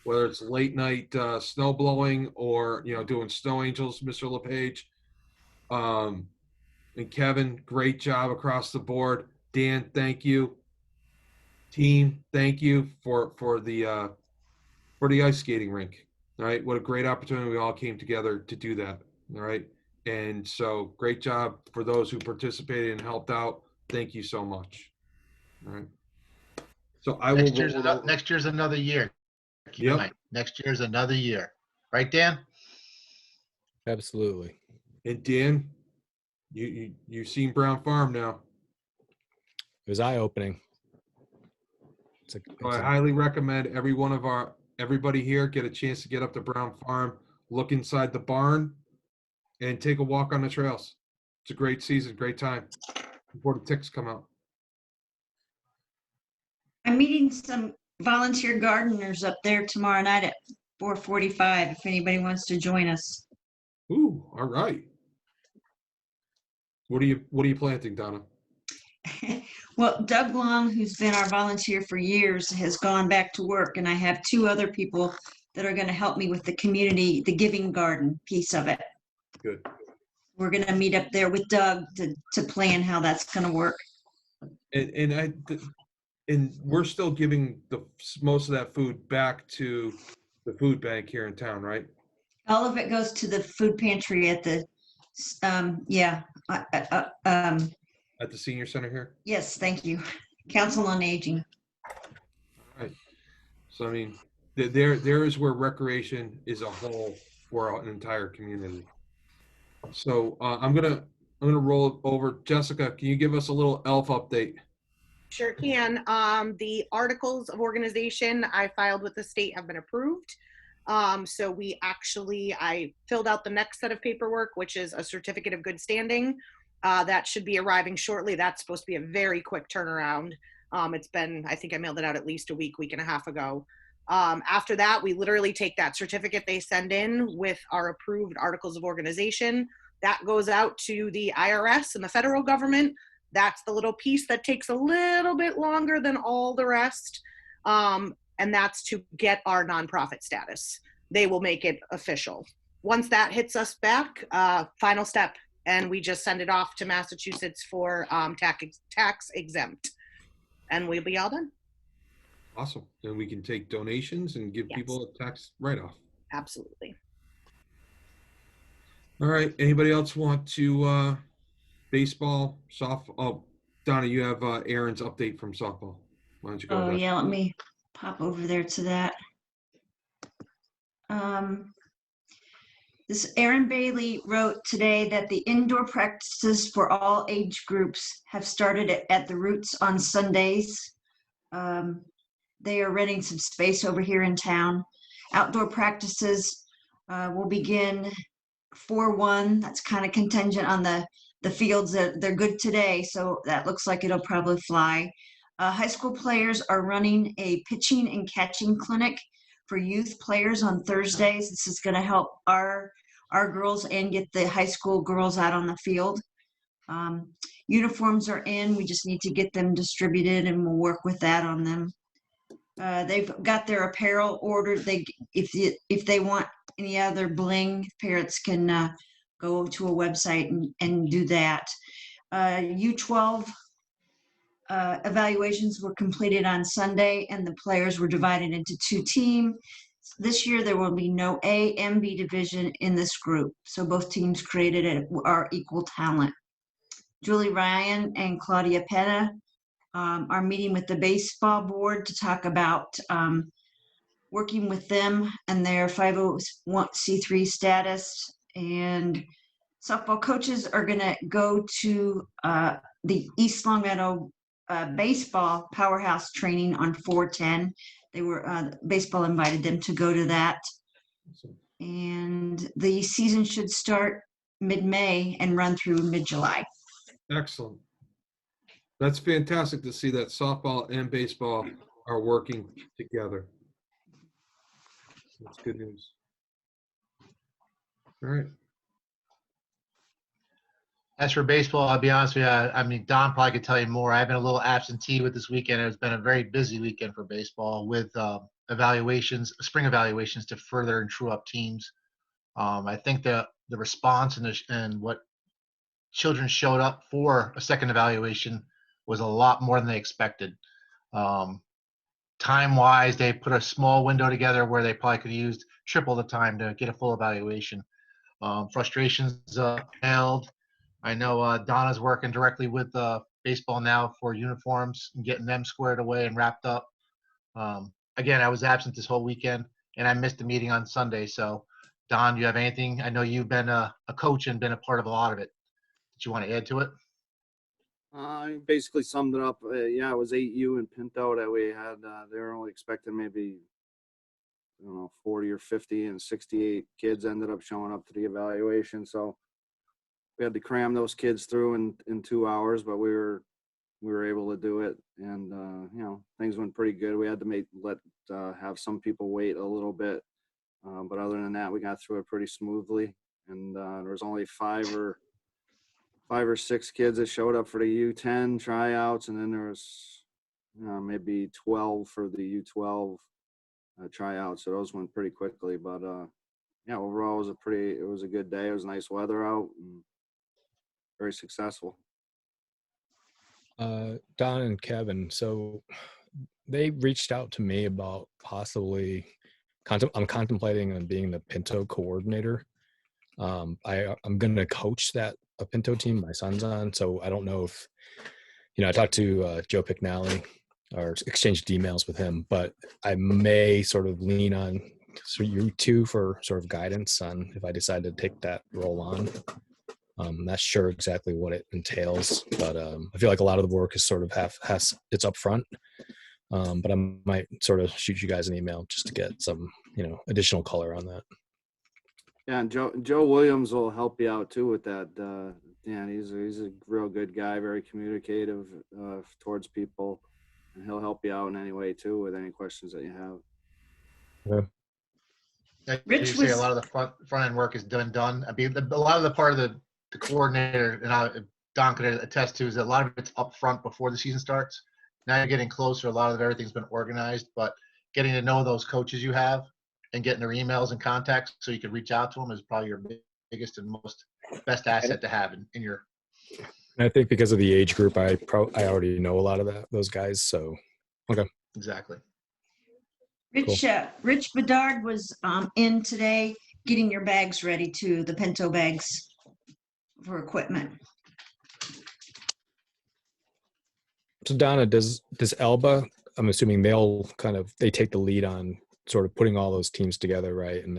whether it's late night snow blowing or doing snow angels, Mr. LePage, and Kevin, great job across the board. Dan, thank you. Team, thank you for the ice skating rink. All right, what a great opportunity. We all came together to do that. All right, and so great job for those who participated and helped out. Thank you so much. All right, so I will Next year's another year. Keep in mind, next year's another year, right, Dan? Absolutely. And Dan, you've seen Brown Farm now. It was eye-opening. So I highly recommend everybody here get a chance to get up to Brown Farm, look inside the barn, and take a walk on the trails. It's a great season, great time before the ticks come out. I'm meeting some volunteer gardeners up there tomorrow night at 4:45 if anybody wants to join us. Ooh, all right. What are you planting, Donna? Well, Doug Long, who's been our volunteer for years, has gone back to work, and I have two other people that are going to help me with the giving garden piece of it. Good. We're going to meet up there with Doug to plan how that's going to work. And we're still giving most of that food back to the food bank here in town, right? All of it goes to the food pantry at the At the senior center here. yes, thank you. Council on Aging. All right. So I mean, there is where recreation is a whole for an entire community. So I'm gonna roll it over. Jessica, can you give us a little ELF update? Sure can. The articles of organization I filed with the state have been approved. So I filled out the next set of paperwork, which is a certificate of good standing. That should be arriving shortly. That's supposed to be a very quick turnaround. I think I mailed it out at least a week and a half ago. After that, we literally take that certificate they send in with our approved articles of organization. That goes out to the IRS and the federal government. That's the little piece that takes a little bit longer than all the rest. And that's to get our nonprofit status. They will make it official. Once that hits us back, final step, and we just send it off to Massachusetts for tax exempt, and we'll be all done. Awesome. And we can take donations and give people a tax write-off. Absolutely. All right. Anybody else want to baseball, softball? Oh, Donna, you have Aaron's update from softball. Why don't you go? Oh yeah, let me pop over there to that. This Aaron Bailey wrote today that the indoor practices for all age groups have started at the Roots on Sundays. They are renting some space over here in town. Outdoor practices will begin 4/1. That's kind of contingent on the fields that they're good today, so that looks like it'll probably fly. High school players are running a pitching and catching clinic for youth players on Thursdays. This is going to help our girls and get the high school girls out on the field. Uniforms are in. We just need to get them distributed, and we'll work with that on them. They've got their apparel ordered. If they want any other bling, parents can go to a website and do that. U12 evaluations were completed on Sunday, and the players were divided into two teams. This year, there will be no A and B division in this group, so both teams created are equal talent. Julie Ryan and Claudia Petta are meeting with the baseball board to talk about working with them and their 501c3 status. And softball coaches are going to go to the East Long Meadow baseball powerhouse training on 4/10. They were baseball invited them to go to that. And the season should start mid-May and run through mid-July. Excellent. That's fantastic to see that softball and baseball are working together. That's good news. All right. As for baseball, I'll be honest with you. I mean, Don probably could tell you more. I've been a little absentee with this weekend. It's been a very busy weekend for baseball with evaluations, spring evaluations to further and true up teams. I think the response and what children showed up for a second evaluation was a lot more than they expected. Time-wise, they put a small window together where they probably could have used triple the time to get a full evaluation. Frustrations held. I know Donna's working directly with baseball now for uniforms and getting them squared away and wrapped up. Again, I was absent this whole weekend, and I missed the meeting on Sunday. So, Don, do you have anything? I know you've been a coach and been a part of a lot of it. Do you want to add to it? I basically summed it up. Yeah, it was 8U and Pinto that we had. They were only expecting maybe, I don't know, 40 or 50, and 68 kids ended up showing up to the evaluation. So we had to cram those kids through in 2 hours, but we were able to do it, and you know, things went pretty good. We had to have some people wait a little bit, but other than that, we got through it pretty smoothly. And there was only five or six kids that showed up for the U10 tryouts, and then there was maybe 12 for the U12 tryouts. So those went pretty quickly, but yeah, overall it was a good day. It was nice weather out and very successful. Don and Kevin, so they reached out to me about possibly I'm contemplating on being the Pinto coordinator. I'm going to coach a Pinto team my son's on, so I don't know if, I talked to Joe Picknally or exchanged emails with him, but I may sort of lean on you two for sort of guidance on if I decide to take that role on. I'm not sure exactly what it entails, but I feel like a lot of the work is sort of it's up front. But I might sort of shoot you guys an email just to get some, additional color on that. Yeah, and Joe Williams will help you out too with that. Yeah, he's a real good guy, very communicative towards people, and he'll help you out in any way too with any questions that you have. Yeah, Rich you say was- a lot of the front end work is done. I mean, a lot of the part of the coordinator, and Don could attest to, is that a lot of it's up front before the season starts. Now you're getting closer. A lot of everything's been organized, but getting to know those coaches you have and getting their emails and contacts so you can reach out to them is probably your biggest and best asset to have in your. And I think because of the age group, I already know a lot of those guys. So, okay. Exactly. Rich Bedard was in today getting your bags ready too, the Pinto bags for equipment. So Donna, does Elba, I'm assuming they take the lead on sort of putting all those teams together, right? And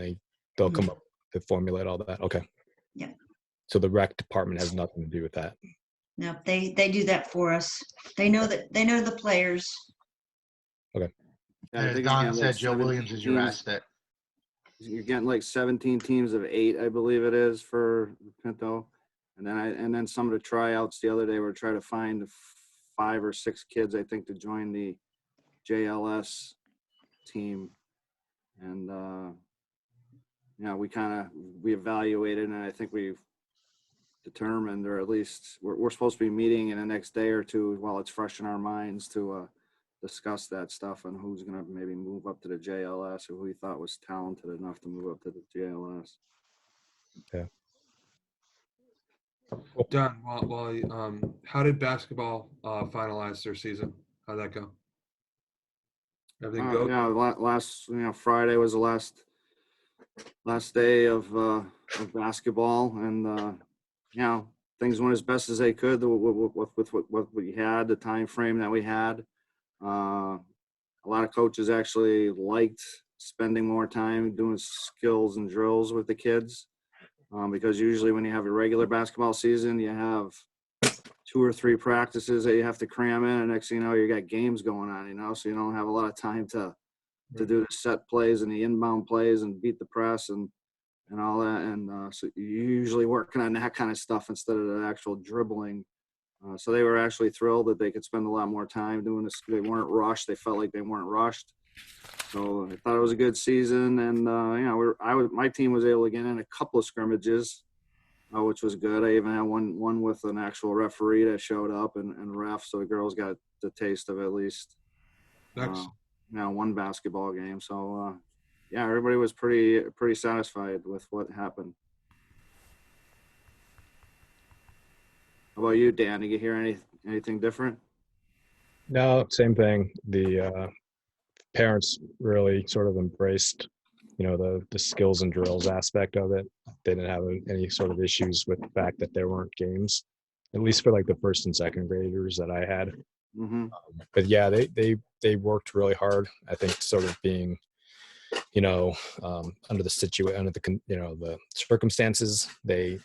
they'll come up to formulate all that. Okay. Yeah. So the rec department has nothing to do with that. No, they do that for us. They know the players. Okay. Yeah, And as Don said, Joe Williams is your asset. You're getting like 17 teams of 8, I believe it is, for Pinto. And then some of the tryouts the other day were trying to find 5 or 6 kids, I think, to join the JLS team. And we evaluated, and I think we've determined, or at least we're supposed to be meeting in the next day or two while it's fresh in our minds to discuss that stuff and who's going to maybe move up to the JLS, or who we thought was talented enough to move up to the JLS. Okay. Don, how did basketball finalize their season? How'd that go? Everything go? Yeah, last Friday was the last day of basketball, and things went as best as they could with what we had, the time frame that we had. A lot of coaches actually liked spending more time doing skills and drills with the kids, because usually when you have a regular basketball season, you have 2 or 3 practices that you have to cram in, and next thing you know, you got games going on, so you don't have a lot of time to do the set plays and the inbound plays and beat the press and all that. And so you're usually working on that kind of stuff instead of the actual dribbling. So they were actually thrilled that they could spend a lot more time doing this. They weren't rushed. They felt like they weren't rushed. So I thought it was a good season. And, my team was able to get in a couple of scrimmages, which was good. I even had one with an actual referee that showed up and ref. So the girls got the taste of at least one basketball game. So, everybody was pretty satisfied with what happened. How about you, Dan? Did you hear anything different? No, same thing. The parents really sort of embraced, the skills and drills aspect of it. They didn't have any sort of issues with the fact that there weren't games, at least for like the first and second graders that I had. Mm-hmm. But yeah, they worked really hard. I think sort of being, under the circumstances, they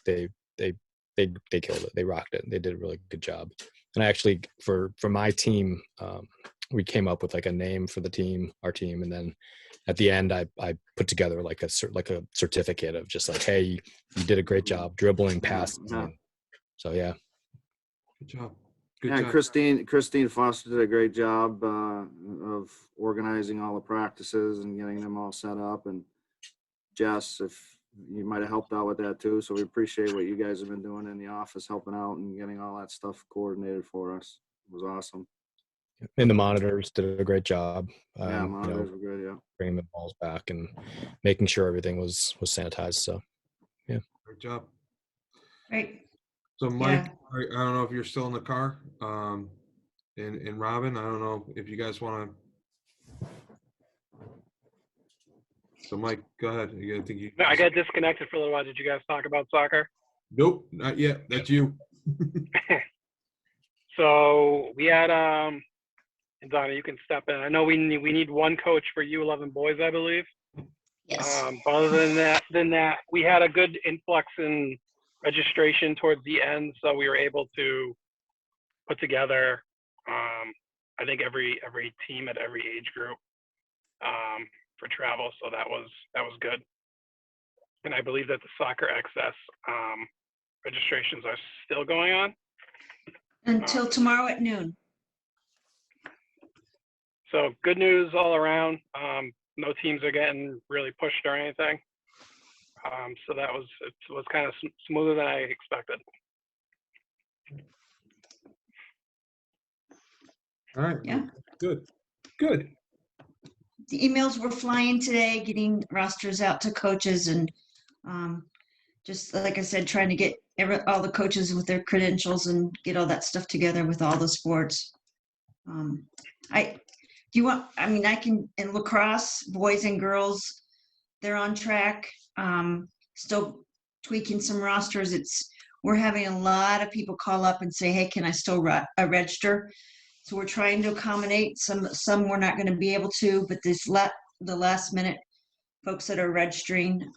killed it. They rocked it. They did a really good job. And I actually, for my team, we came up with like a name for our team. And then at the end, I put together like a certificate of just like, hey, you did a great job dribbling past. Yeah. So yeah. Good job. Christine Foster did a great job of organizing all the practices and getting them all set up. And Jess, if you might have helped out with that too. So we appreciate what you guys have been doing in the office, helping out and getting all that stuff coordinated for us. It was awesome. And the monitors did a great job. Monitors were good. Yeah. Bringing the balls back and making sure everything was sanitized. So, yeah. Great job. Right. So Mike, I don't know if you're still in the car. And Robin, I don't know if you guys want to. So Mike, go ahead. I got disconnected for a little while. Did you guys talk about soccer? Nope, not yet. That's you. So we had and Donna, you can step in. I know we need one coach for U11 boys, I believe. Yes. But other than that, we had a good influx in registration towards the end, so we were able to put together, I think every team at every age group for travel. So that was good. And I believe that the soccer access registrations are still going on Until tomorrow at noon. So good news all around. No teams are getting really pushed or anything. So it was kind of smoother than I expected. All right. Yeah. Good. The emails were flying today, getting rosters out to coaches and just like I said, trying to get all the coaches with their credentials and get all that stuff together with all the sports. I can, in lacrosse, boys and girls, they're on track. Still tweaking some rosters. We're having a lot of people call up and say, hey, can I still register? So we're trying to accommodate some we're not going to be able to, but the last minute folks that are registering,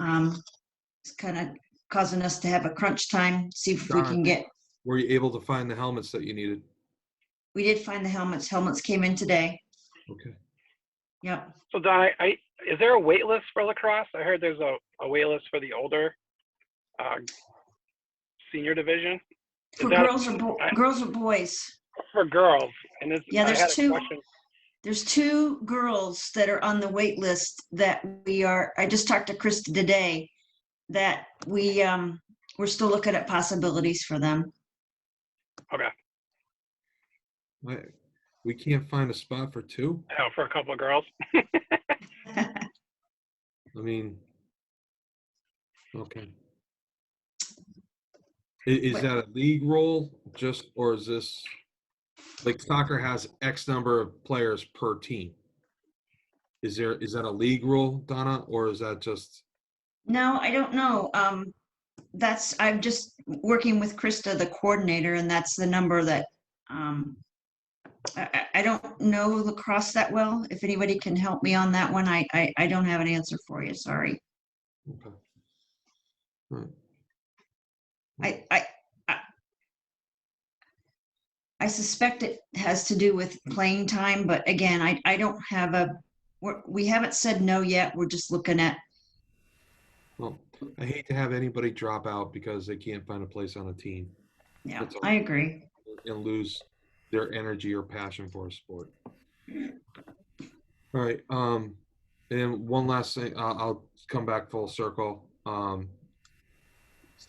it's kind of causing us to have a crunch time, see if we can get. Were you able to find the helmets that you needed? We did find the helmets. Helmets came in today. Okay. Yep. So Don, is there a wait list for lacrosse? I heard there's a wait list for the older senior division. For girls or boys? For girls. And there's two girls that are on the wait list that I just talked to Krista today, that we're still looking at possibilities for them. Okay. We can't find a spot for two? Oh, for a couple of girls. I mean, okay. Is that a league role or is this like soccer has X number of players per team? Is that a league rule, Donna, or is that just? No, I don't know. I'm just working with Krista, the coordinator, and that's the number that, I don't know lacrosse that well. If anybody can help me on that one, I don't have an answer for you, sorry. Okay. All right. I suspect it has to do with playing time, but again, I don't have we haven't said no yet. We're just looking at, Well, I hate to have anybody drop out because they can't find a place on a team. yeah, That's all. I agree. And lose their energy or passion for a sport. All right. And one last thing, I'll come back full circle.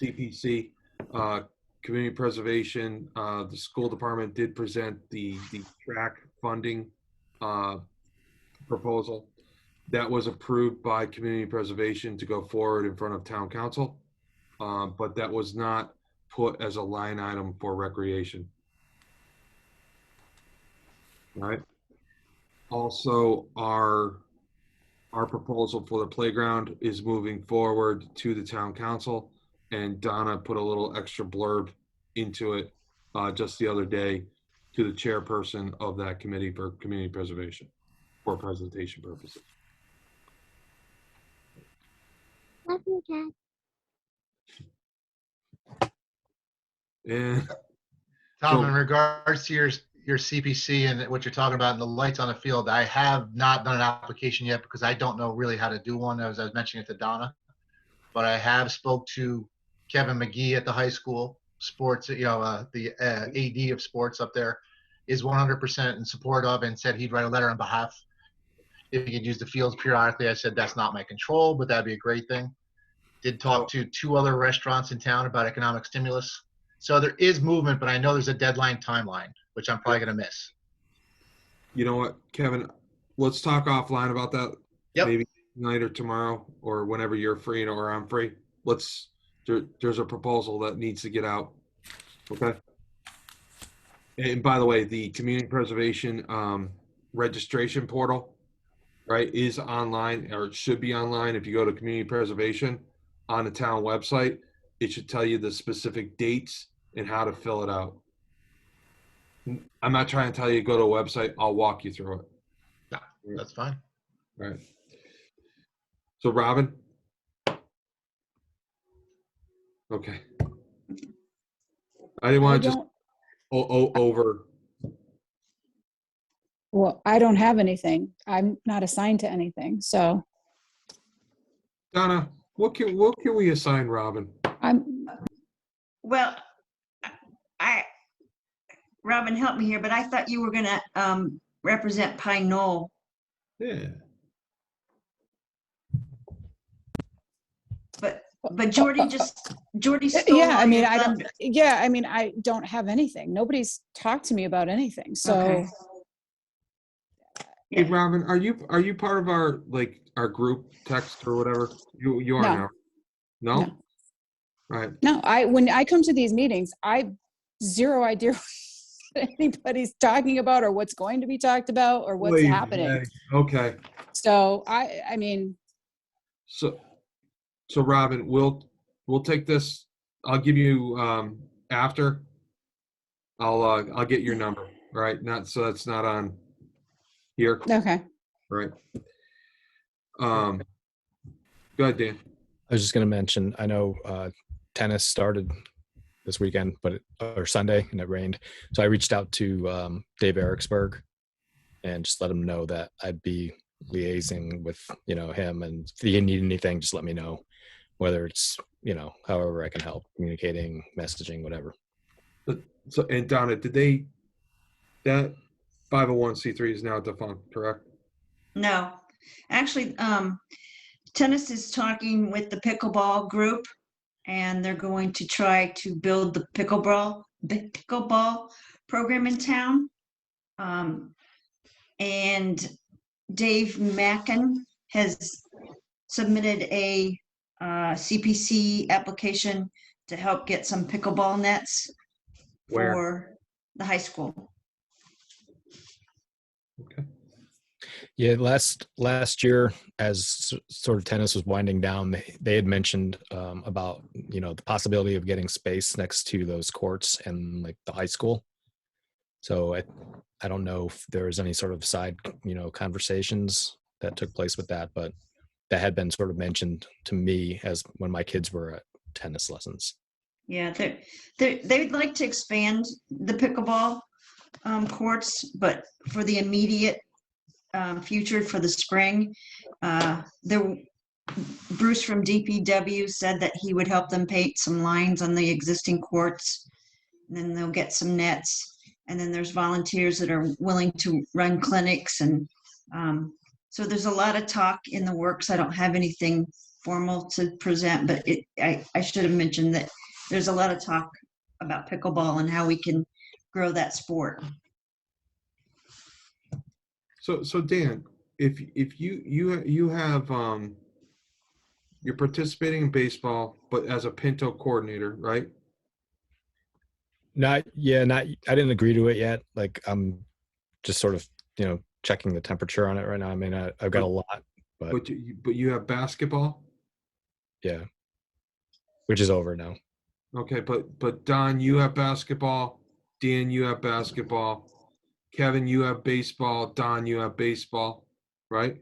CPC, community preservation. The school department did present the track funding proposal that was approved by community preservation to go forward in front of town council, but that was not put as a line item for recreation. All right. Also, our proposal for the playground is moving forward to the town council, and Donna put a little extra blurb into it just the other day to the chairperson of that committee for community preservation for presentation purposes. Love you, Dad. And Tom, so- in regards to your CPC and what you're talking about and the lights on the field, I have not done an application yet because I don't know really how to do one, as I was mentioning it to Donna. But I have spoke to Kevin McGee at the high school sports, the AD of sports up there is 100% in support of and said he'd write a letter on behalf. If he could use the fields periodically, I said that's not my control, but that'd be a great thing. Did talk to 2 other restaurants in town about economic stimulus. So there is movement, but I know there's a deadline timeline, which I'm probably going to miss. You know what, Kevin, let's talk offline about that. Yep. Maybe tonight or tomorrow or whenever you're free or I'm free. There's a proposal that needs to get out. Okay. And by the way, the community preservation registration portal, right, is online, or it should be online. If you go to community preservation on the town website, it should tell you the specific dates and how to fill it out. I'm not trying to tell you to go to a website. I'll walk you through it. No, that's fine. All right. So Robin. Okay. I didn't want to just over. Well, I don't have anything. I'm not assigned to anything, so Donna, what can we assign Robin? Well, Robin, help me here, but I thought you were going to represent Pine Knoll. Yeah. But Jordy stole yeah. I all mean, your I don't. thunder. Yeah, I mean, I don't have anything. Nobody's talked to me about anything. So, Okay. Hey Robin, are you part of our group text or whatever? You are No. now. No? No. All right. No, when I come to these meetings, I zero idea what anybody's talking about or what's going to be talked about or what's Wait, happening. okay. So I mean. So Robin, we'll take this. I'll give you after. I'll get your number. All right. So that's not on here. Okay. Right. Go ahead, Dan. I was just going to mention, I know tennis started this weekend, or Sunday, and it rained. So I reached out to Dave Eriksberg and just let him know that I'd be liaising with, him, and if you need anything, just let me know, whether it's, however I can help, communicating, messaging, whatever. So, and Donna, that 501c3 is now defunct, correct? No, actually, tennis is talking with the pickleball group, and they're going to try to build the pickleball program in town. And Dave Mackin has submitted a CPC application to help get some pickleball nets Where? for the high school. Okay. Yeah, last year, as sort of tennis was winding down, they had mentioned about the possibility of getting space next to those courts and like the high school. So I don't know if there was any sort of side conversations that took place with that, but that had been sort of mentioned to me as when my kids were at tennis lessons. Yeah, they'd like to expand the pickleball courts, but for the immediate future for the spring, Bruce from DPW said that he would help them paint some lines on the existing courts, and then they'll get some nets. And then there's volunteers that are willing to run clinics, and so there's a lot of talk in the works. I don't have anything formal to present, but I should have mentioned that there's a lot of talk about pickleball and how we can grow that sport. So Dan, if you have you're participating in baseball, but as a Pinto coordinator, right? I didn't agree to it yet. Like I'm just sort of checking the temperature on it right now. I mean, I've got a lot, but you have basketball. Yeah, which is over now. Okay, but Don, you have basketball. Dan, you have basketball. Kevin, you have baseball. Don, you have baseball, right?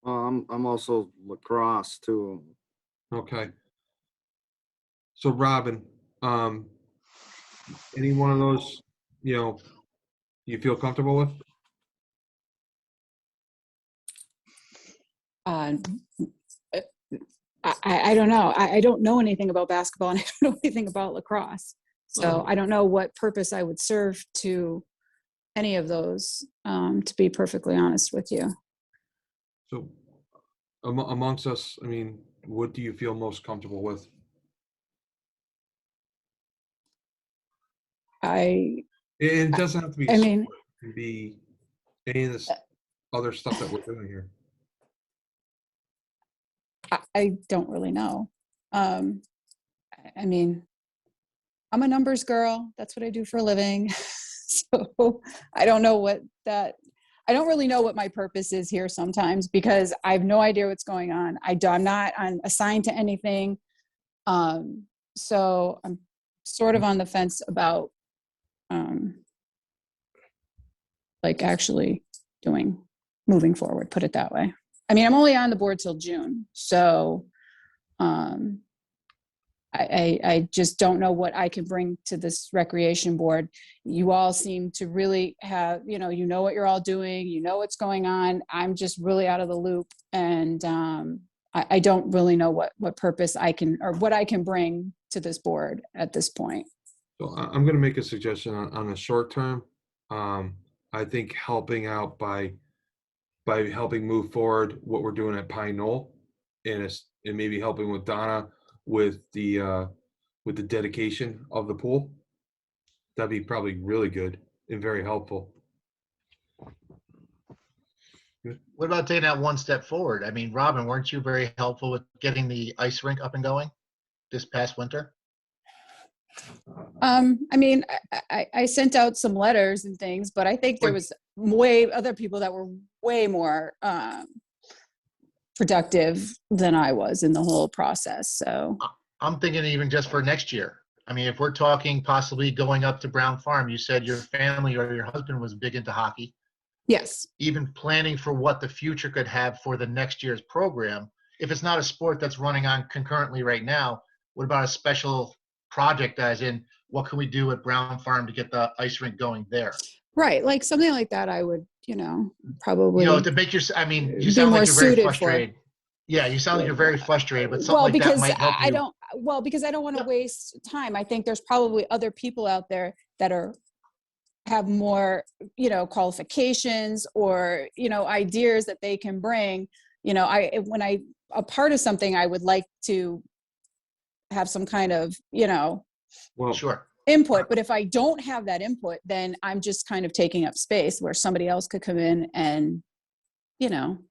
I'm also lacrosse too. Okay. So Robin, any one of those, you feel comfortable with? I don't know. I don't know anything about basketball, and I don't know anything about lacrosse. So I don't know what purpose I would serve to any of those, to be perfectly honest with you. So amongst us, I mean, what do you feel most comfortable with? It doesn't have to be. I mean, it can be any of this other stuff that we're doing here. I don't really know. I mean, I'm a numbers girl. That's what I do for a living. So I don't know I don't really know what my purpose is here sometimes, because I have no idea what's going on. I'm not assigned to anything. So I'm sort of on the fence about like actually moving forward, put it that way. I mean, I'm only on the board till June, so I just don't know what I can bring to this recreation board. You all seem to really have, what you're all doing, what's going on. I'm just really out of the loop, and I don't really know what purpose I can, or what I can bring to this board at this point. So I'm going to make a suggestion on the short term. I think helping out by helping move forward what we're doing at Pine Knoll, and maybe helping with Donna with the dedication of the pool. That'd be probably really good and very helpful. What about taking that one step forward? I mean, Robin, weren't you very helpful with getting the ice rink up and going this past winter? I mean, I sent out some letters and things, but I think there was other people that were way more productive than I was in the whole process. So I'm thinking even just for next year. I mean, if we're talking possibly going up to Brown Farm, you said your family or your husband was big into hockey. Yes. Even planning for what the future could have for the next year's program. If it's not a sport that's running on concurrently right now, what about a special project, as in what can we do at Brown Farm to get the ice rink going there? Right. Like something like that, I would, probably. To make you sound like you're very frustrated. Yeah, you sound like you're very frustrated, but something like that might help you. Because I don't want to waste time. I think there's probably other people out there that have more, qualifications or, ideas that they can bring. When I'm a part of something, I would like to have some kind of, sure, input. But if I don't have that input, then I'm just kind of taking up space where somebody else could come in and,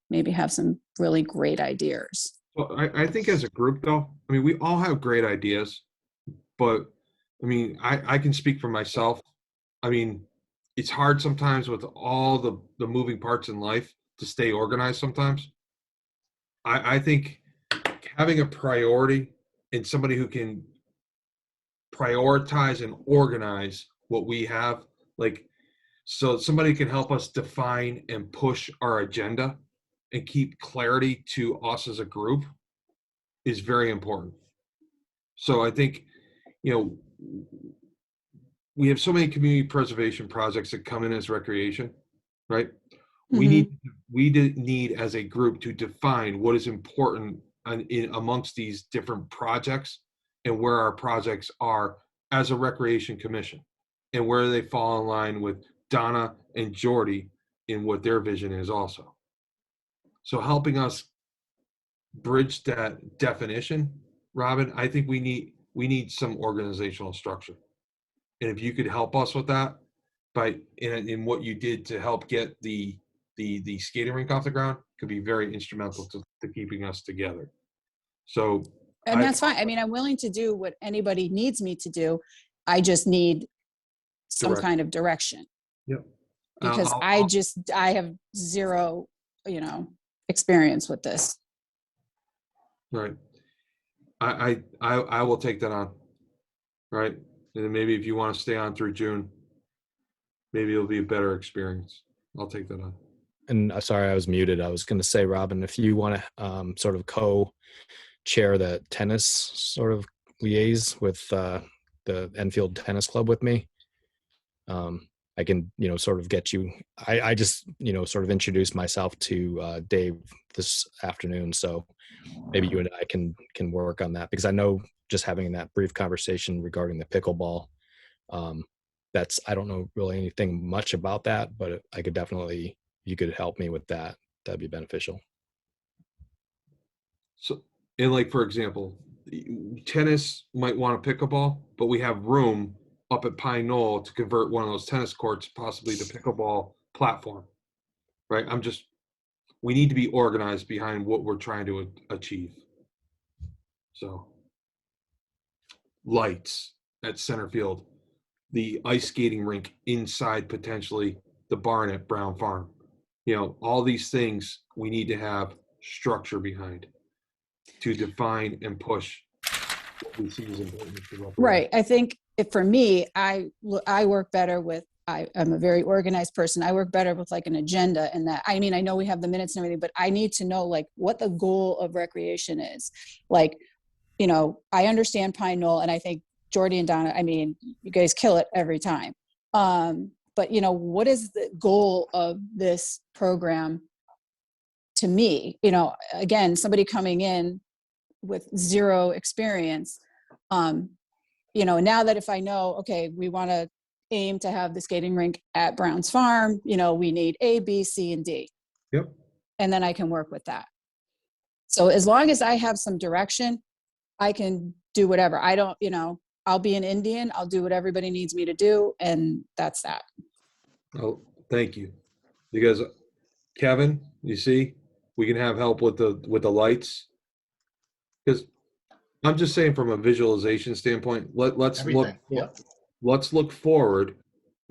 maybe have some really great ideas. Well, I think as a group, though, I mean, we all have great ideas, but I mean, I can speak for myself. I mean, it's hard sometimes with all the moving parts in life to stay organized sometimes. I think having a priority and somebody who can prioritize and organize what we have, like, so somebody can help us define and push our agenda and keep clarity to us as a group is very important. So I think, you know, we have so many community preservation projects that come in as recreation, right? We need as a group to define what is important amongst these different projects and where our projects are as a recreation commission and where they fall in line with Donna and Jordy in what their vision is also. So helping us bridge that definition, Robin, I think we need some organizational structure. And if you could help us with that by in what you did to help get the skating rink off the ground, could be very instrumental to keeping us together. So, and that's fine. I mean, I'm willing to do what anybody needs me to do. I just need some kind of direction. Yep. Because I have zero, experience with this. Right. I will take that on. Right. And then maybe if you want to stay on through June, maybe it'll be a better experience. I'll take that on. And sorry, I was muted. I was going to say, Robin, if you want to sort of co-chair the tennis sort of liaise with the Enfield Tennis Club with me, I can, sort of get you. I just, sort of introduce myself to Dave this afternoon. So maybe you and I can work on that, because I know just having that brief conversation regarding the pickleball, I don't know really anything much about that, but I could definitely, you could help me with that. That'd be beneficial. So, and like, for example, tennis might want a pickleball, but we have room up at Pine Knoll to convert one of those tennis courts possibly to pickleball platform, right? We need to be organized behind what we're trying to achieve. So, lights at center field, the ice skating rink inside potentially the barn at Brown Farm. All these things we need to have structure behind to define and push what we see as important. Right. I think for me, I work better with, I'm a very organized person. I work better with like an agenda, and that, I mean, I know we have the minutes and everything, but I need to know like what the goal of recreation is. Like, I understand Pine Knoll, and I think Jordy and Donna, I mean, you guys kill it every time. But what is the goal of this program to me? Again, somebody coming in with zero experience, now that if I know, okay, we want to aim to have the skating rink at Brown's Farm, we need A, B, C, and D. Yep. And then I can work with that. So as long as I have some direction, I can do whatever. I don't, I'll be an Indian. I'll do what everybody needs me to do. And that's that. Oh, thank you. Because Kevin, you see, we can have help with the lights. Because I'm just saying, from a visualization standpoint, let's look forward.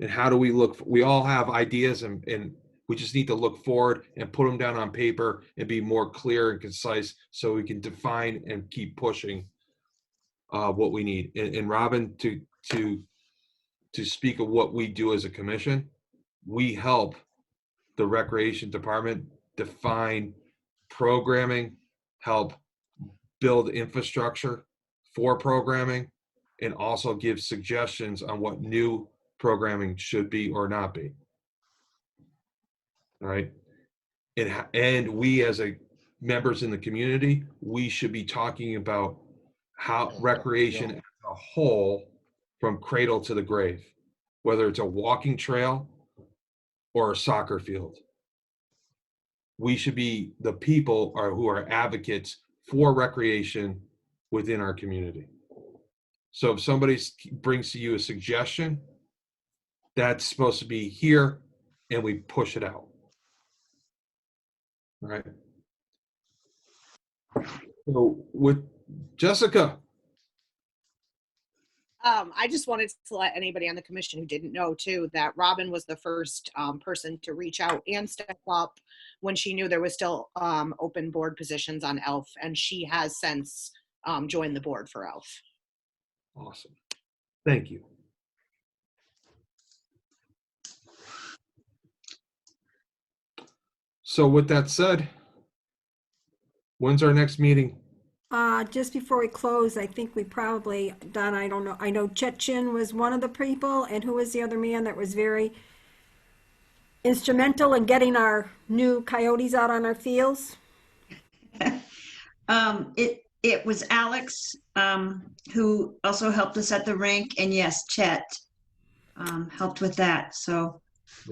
And how do we look? We all have ideas, and we just need to look forward and put them down on paper and be more clear and concise, so we can define and keep pushing what we need. And Robin, to speak of what we do as a commission, we help the recreation department define programming, help build infrastructure for programming, and also give suggestions on what new programming should be or not be. All right. And we, as members in the community, we should be talking about how recreation as a whole, from cradle to the grave, whether it's a walking trail or a soccer field. We should be the people who are advocates for recreation within our community. So if somebody brings to you a suggestion, that's supposed to be here, and we push it out. All right. So with Jessica. I just wanted to let anybody on the commission who didn't know too, that Robin was the first person to reach out and step up when she knew there was still open board positions on ELF, and she has since joined the board for ELF. Awesome. Thank you. So with that said, when's our next meeting? Just before we close, I think we probably, Donna, I don't know, I know Chechen was one of the people, and who was the other man that was very instrumental in getting our new coyotes out on our fields? It was Alex, who also helped us at the rink, and yes, Chet helped with that. So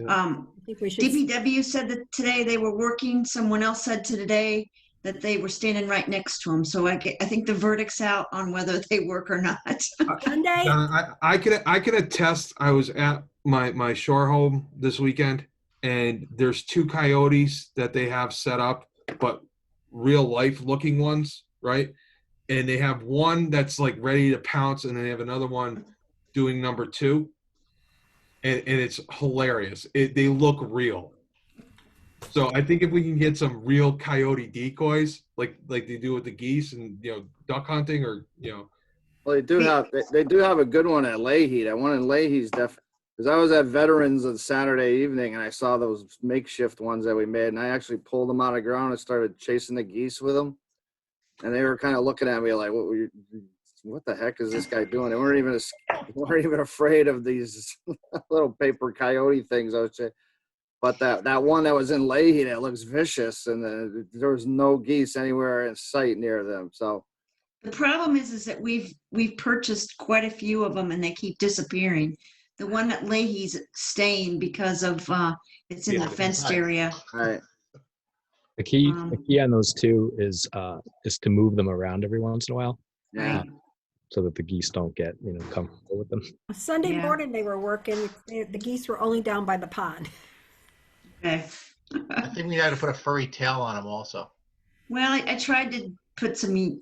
I think we should. DPW said that today they were working. Someone else said today that they were standing right next to him. So I think the verdict's out on whether they work or not. Sunday? I can attest. I was at my shore home this weekend, and there's 2 coyotes that they have set up, but real life looking ones, right? And they have one that's like ready to pounce, and then they have another one doing number 2, and it's hilarious. They look real. So I think if we can get some real coyote decoys, like they do with the geese and duck hunting, or Well, they do have a good one at Leahy. That one in Leahy's definitely, because I was at Veterans on Saturday evening and I saw those makeshift ones that we made, and I actually pulled them out of the ground and started chasing the geese with them, and they were kind of looking at me like, "What the heck is this guy doing?" They weren't even afraid of these little paper coyote things. I would say. But that one that was in Leahy that looks vicious, and there was no geese anywhere in sight near them. So The problem is that we've purchased quite a few of them, and they keep disappearing. The one at Leahy's staying because of it's in the fenced area. Right. The key on those 2 is to move them around every once in a while. Yeah. So that the geese don't get comfortable with them. Sunday morning they were working. The geese were only down by the pond. Okay. I think we had to put a furry tail on them also. Well, I tried to put some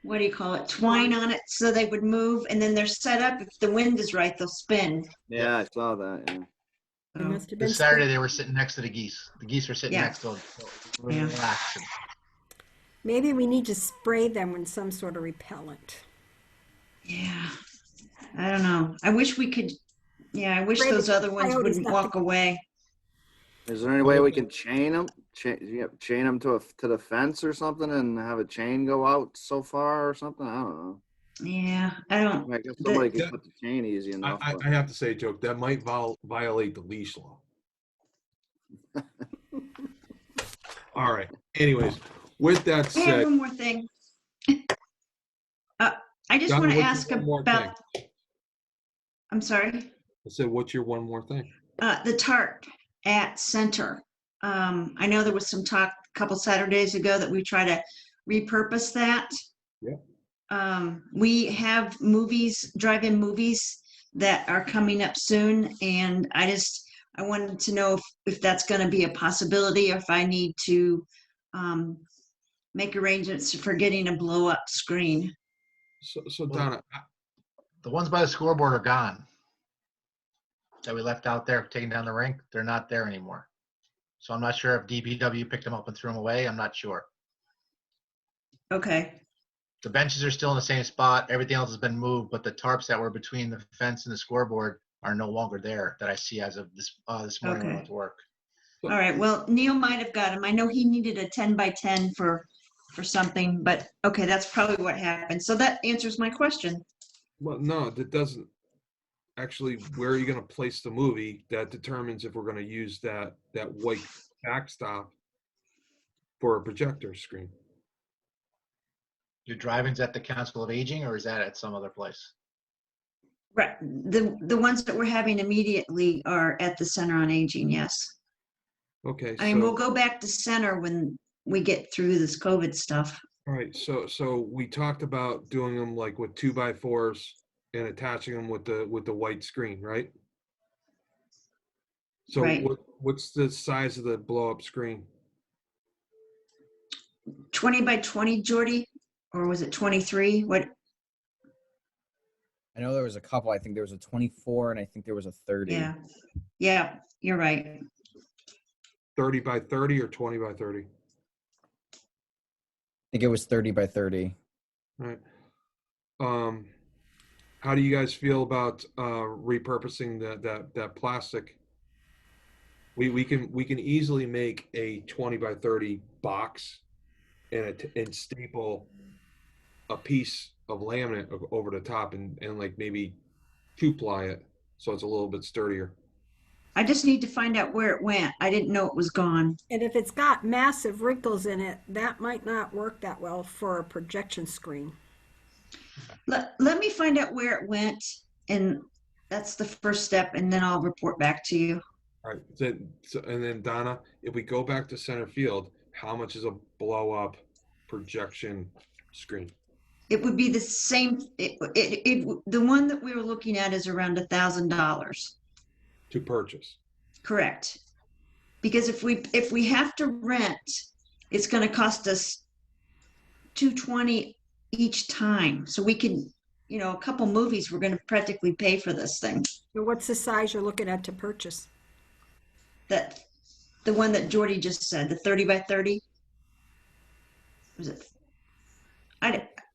what do you call it, twine on it so they would move, and then they're set up. If the wind is right, they'll spin. Yeah, I saw that. Yeah. It must have been This Saturday they were sitting next to the geese. The geese were sitting next to them. So relaxed. Maybe we need to spray them with some sort of repellent. Yeah. I don't know. I wish we could. Yeah, I wish those other ones wouldn't walk away. Is there any way we can chain them? Chain them to the fence or something, and have a chain go out so far or something? I don't know. Yeah, I don't. I guess somebody can put the chain easy enough. I have to say, Joke, that might violate the leash law. All right. Anyways, with that I have said, one more thing. I just Donna, want to what's ask your one more about. thing? I'm sorry. I said, what's your one more thing? The tarp at Center. I know there was some talk a couple Saturdays ago that we try to repurpose that. Yeah. We have drive-in movies that are coming up soon, and I wanted to know if that's going to be a possibility, or if I need to make arrangements for getting a blow-up screen. So Donna, the ones by the scoreboard are gone. That we left out there taking down the rink, they're not there anymore. So I'm not sure if DPW picked them up and threw them away. I'm not sure. Okay. The benches are still in the same spot. Everything else has been moved, but the tarps that were between the fence and the scoreboard are no longer there that I see as of this morning when I went to work. All right. Well, Neil might have got him. I know he needed a 10x10 for something, but okay, that's probably what happened. So that answers my question. well, no, that doesn't. Actually, where are you going to place the movie? That determines if we're going to use that white backstop for a projector screen. Your drive-ins at the Council of Aging, or is that at some other place? Right. The ones that we're having immediately are at the Center on Aging. Yes. Okay. I mean, we'll go back to Center when we get through this COVID stuff. All right. So we talked about doing them like with 2x4s and attaching them with the white screen, right? So Right. what's the size of the blow-up screen? 20 by 20, Jordy, or was it 23? What? I know there was a couple. I think there was a 24 and I think there was a 30. Yeah, yeah, you're right. 30 by 30 or 20 by 30? I think it was 30 by 30. All right. How do you guys feel about repurposing that plastic? We can easily make a 20 by 30 box and staple a piece of laminate over the top and like maybe 2-ply it so it's a little bit sturdier. I just need to find out where it went. I didn't know it was gone. And if it's got massive wrinkles in it, that might not work that well for a projection screen. Let me find out where it went, and that's the first step, and then I'll report back to you. All right. So, and then Donna, if we go back to center field, how much is a blow up projection screen? It would be the same. The one that we were looking at is around $1,000. To purchase. Correct. Because if we have to rent, it's going to cost us $220 each time. So we can, a couple movies, we're going to practically pay for this thing. So what's the size you're looking at to purchase? The one that Jordy just said, the 30 by 30. Was it?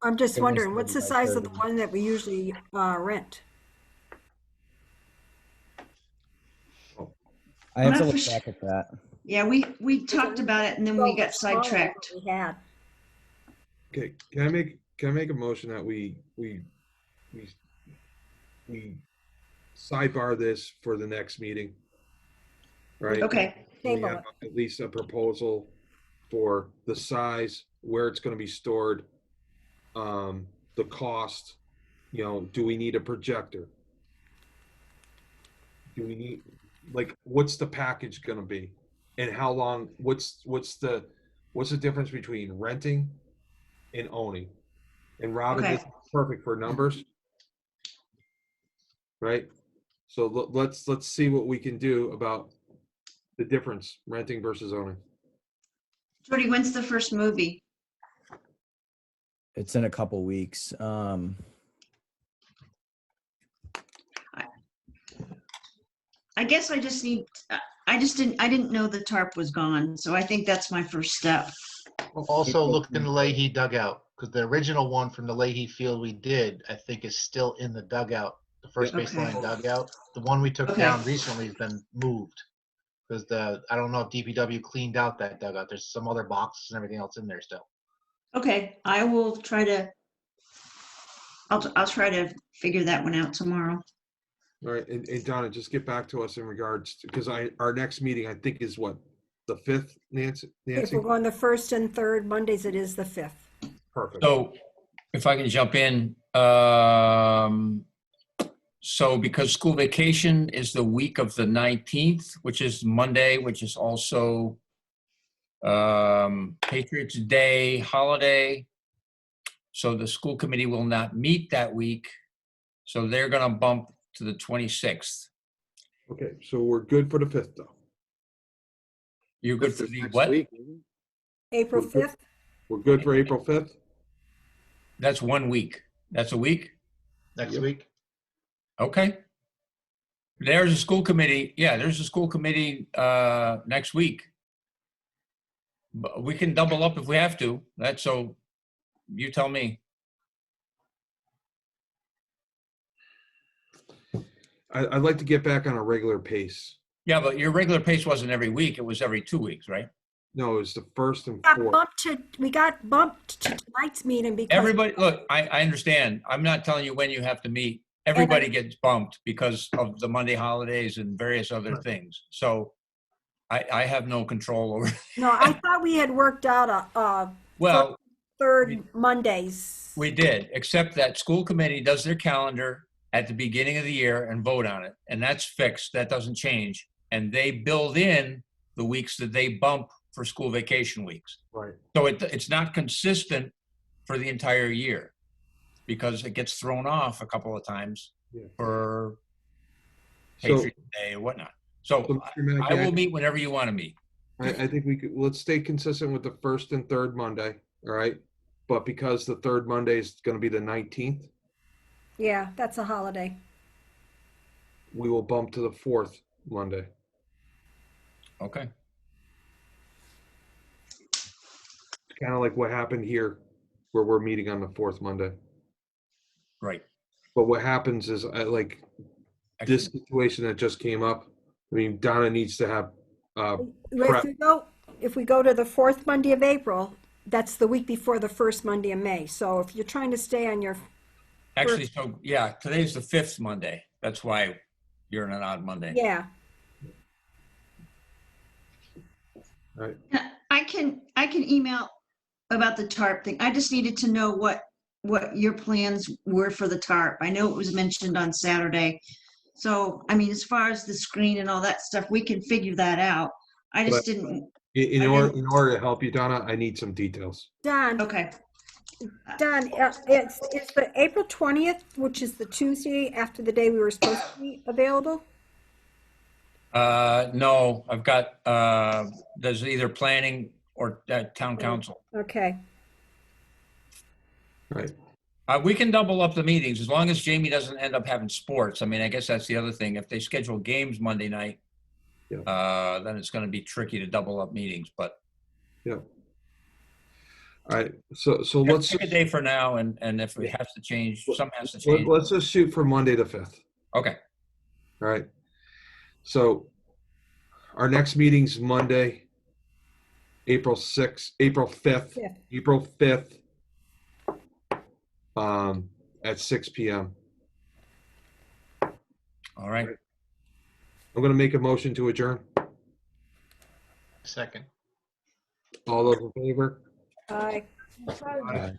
I'm just It was wondering, what's the 30 by size of the 30. one that we usually rent? I have to Not look for back at that. Yeah, we talked about it and then we got sidetracked. We had. Okay, can I make a motion that we sidebar this for the next meeting? Right? Okay. We Table have at least a proposal for the size, where it's going to be stored, the cost. Do we need a projector? Do we need, like, what's the package going to be, and how long? What's the difference between renting and owning? And Robin, Okay. this is perfect for numbers, right? So let's see what we can do about the difference, renting versus owning. Jordy, when's the first movie? It's in a couple weeks. I guess I didn't know the tarp was gone. So I think that's my first step. Also, look in the Leahy dugout, because the original one from the Leahy field we did, I think, is still in the dugout, the first Okay. baseline dugout. The one we took Okay. down recently has been moved, because I don't know if DPW cleaned out that dugout. There's some other boxes and everything else in there still. Okay, I will try to. I'll try to figure that one out tomorrow. All right, and Donna, just get back to us in regards to, because our next meeting, I think, is what, the 5th, Nancy? If we're going the first and third Mondays, it is the 5th. Perfect. So if I can jump in, so because school vacation is the week of the 19th, which is Monday, which is also Patriots Day holiday. So the school committee will not meet that week. So they're going to bump to the 26th. Okay, so we're good for the 5th, though. You're good for This is the next what? week, isn't it? April We're good. 5th? We're good for April 5th? That's 1 week. That's a week? Next Yep. week. Okay. There's a school committee. Yeah, there's a school committee next week. But we can double up if we have to. That's so, you tell me. I'd like to get back on a regular pace. Yeah, but your regular pace wasn't every week. It was every 2 weeks, right? No, it's the 1st and Got 4th. we got bumped to tonight's meeting because Everybody, look, I understand. I'm not telling you when you have to meet. Everybody gets bumped because of the Monday holidays and various other things. So I have no control over. no, I thought we had worked out a Well, third Mondays. we did, except that school committee does their calendar at the beginning of the year and vote on it. And that's fixed. That doesn't change. And they build in the weeks that they bump for school vacation weeks. Right. So it's not consistent for the entire year because it gets thrown off a couple of times Yeah. for So- Patriot Day or whatnot. So So, Mr. Mackey, I will meet whenever you want to meet. I think let's stay consistent with the 1st and 3rd Monday, all right? But because the 3rd Monday is going to be the 19th, Yeah, that's a holiday. we will bump to the 4th Monday. Okay. It's kind of like what happened here, where we're meeting on the 4th Monday. Right. But what happens is, like, this situation that just came up, I mean, Donna needs to have prep. If we go to the fourth Monday of April, that's the week before the first Monday of May. So if you're trying to stay on your, Actually, so yeah, today's the 5th Monday. That's why you're in an odd Monday. yeah, Right. I can email about the tarp thing. I just needed to know what your plans were for the tarp. I know it was mentioned on Saturday. So, I mean, as far as the screen and all that stuff, we can figure that out. I just But didn't. In order to help you, Donna, I need some details. Don, Okay. it's the April 20th, which is the Tuesday after the day we were supposed to be available. No, I've got, there's either planning or town council. Okay. Right. We can double up the meetings as long as Jamie doesn't end up having sports. I mean, I guess that's the other thing. If they schedule games Monday night, Yeah. then it's going to be tricky to double up meetings, but Yeah. All right. So yeah, let's pick a day for now, and if it has to change, something has to change. let's just shoot for Monday the 5th. Okay. All right. So our next meeting's Monday, April 5th, Yeah. April 5th, at 6 p.m. All right. I'm going to make a motion to adjourn. Second. All those in favor? Aye. Aye.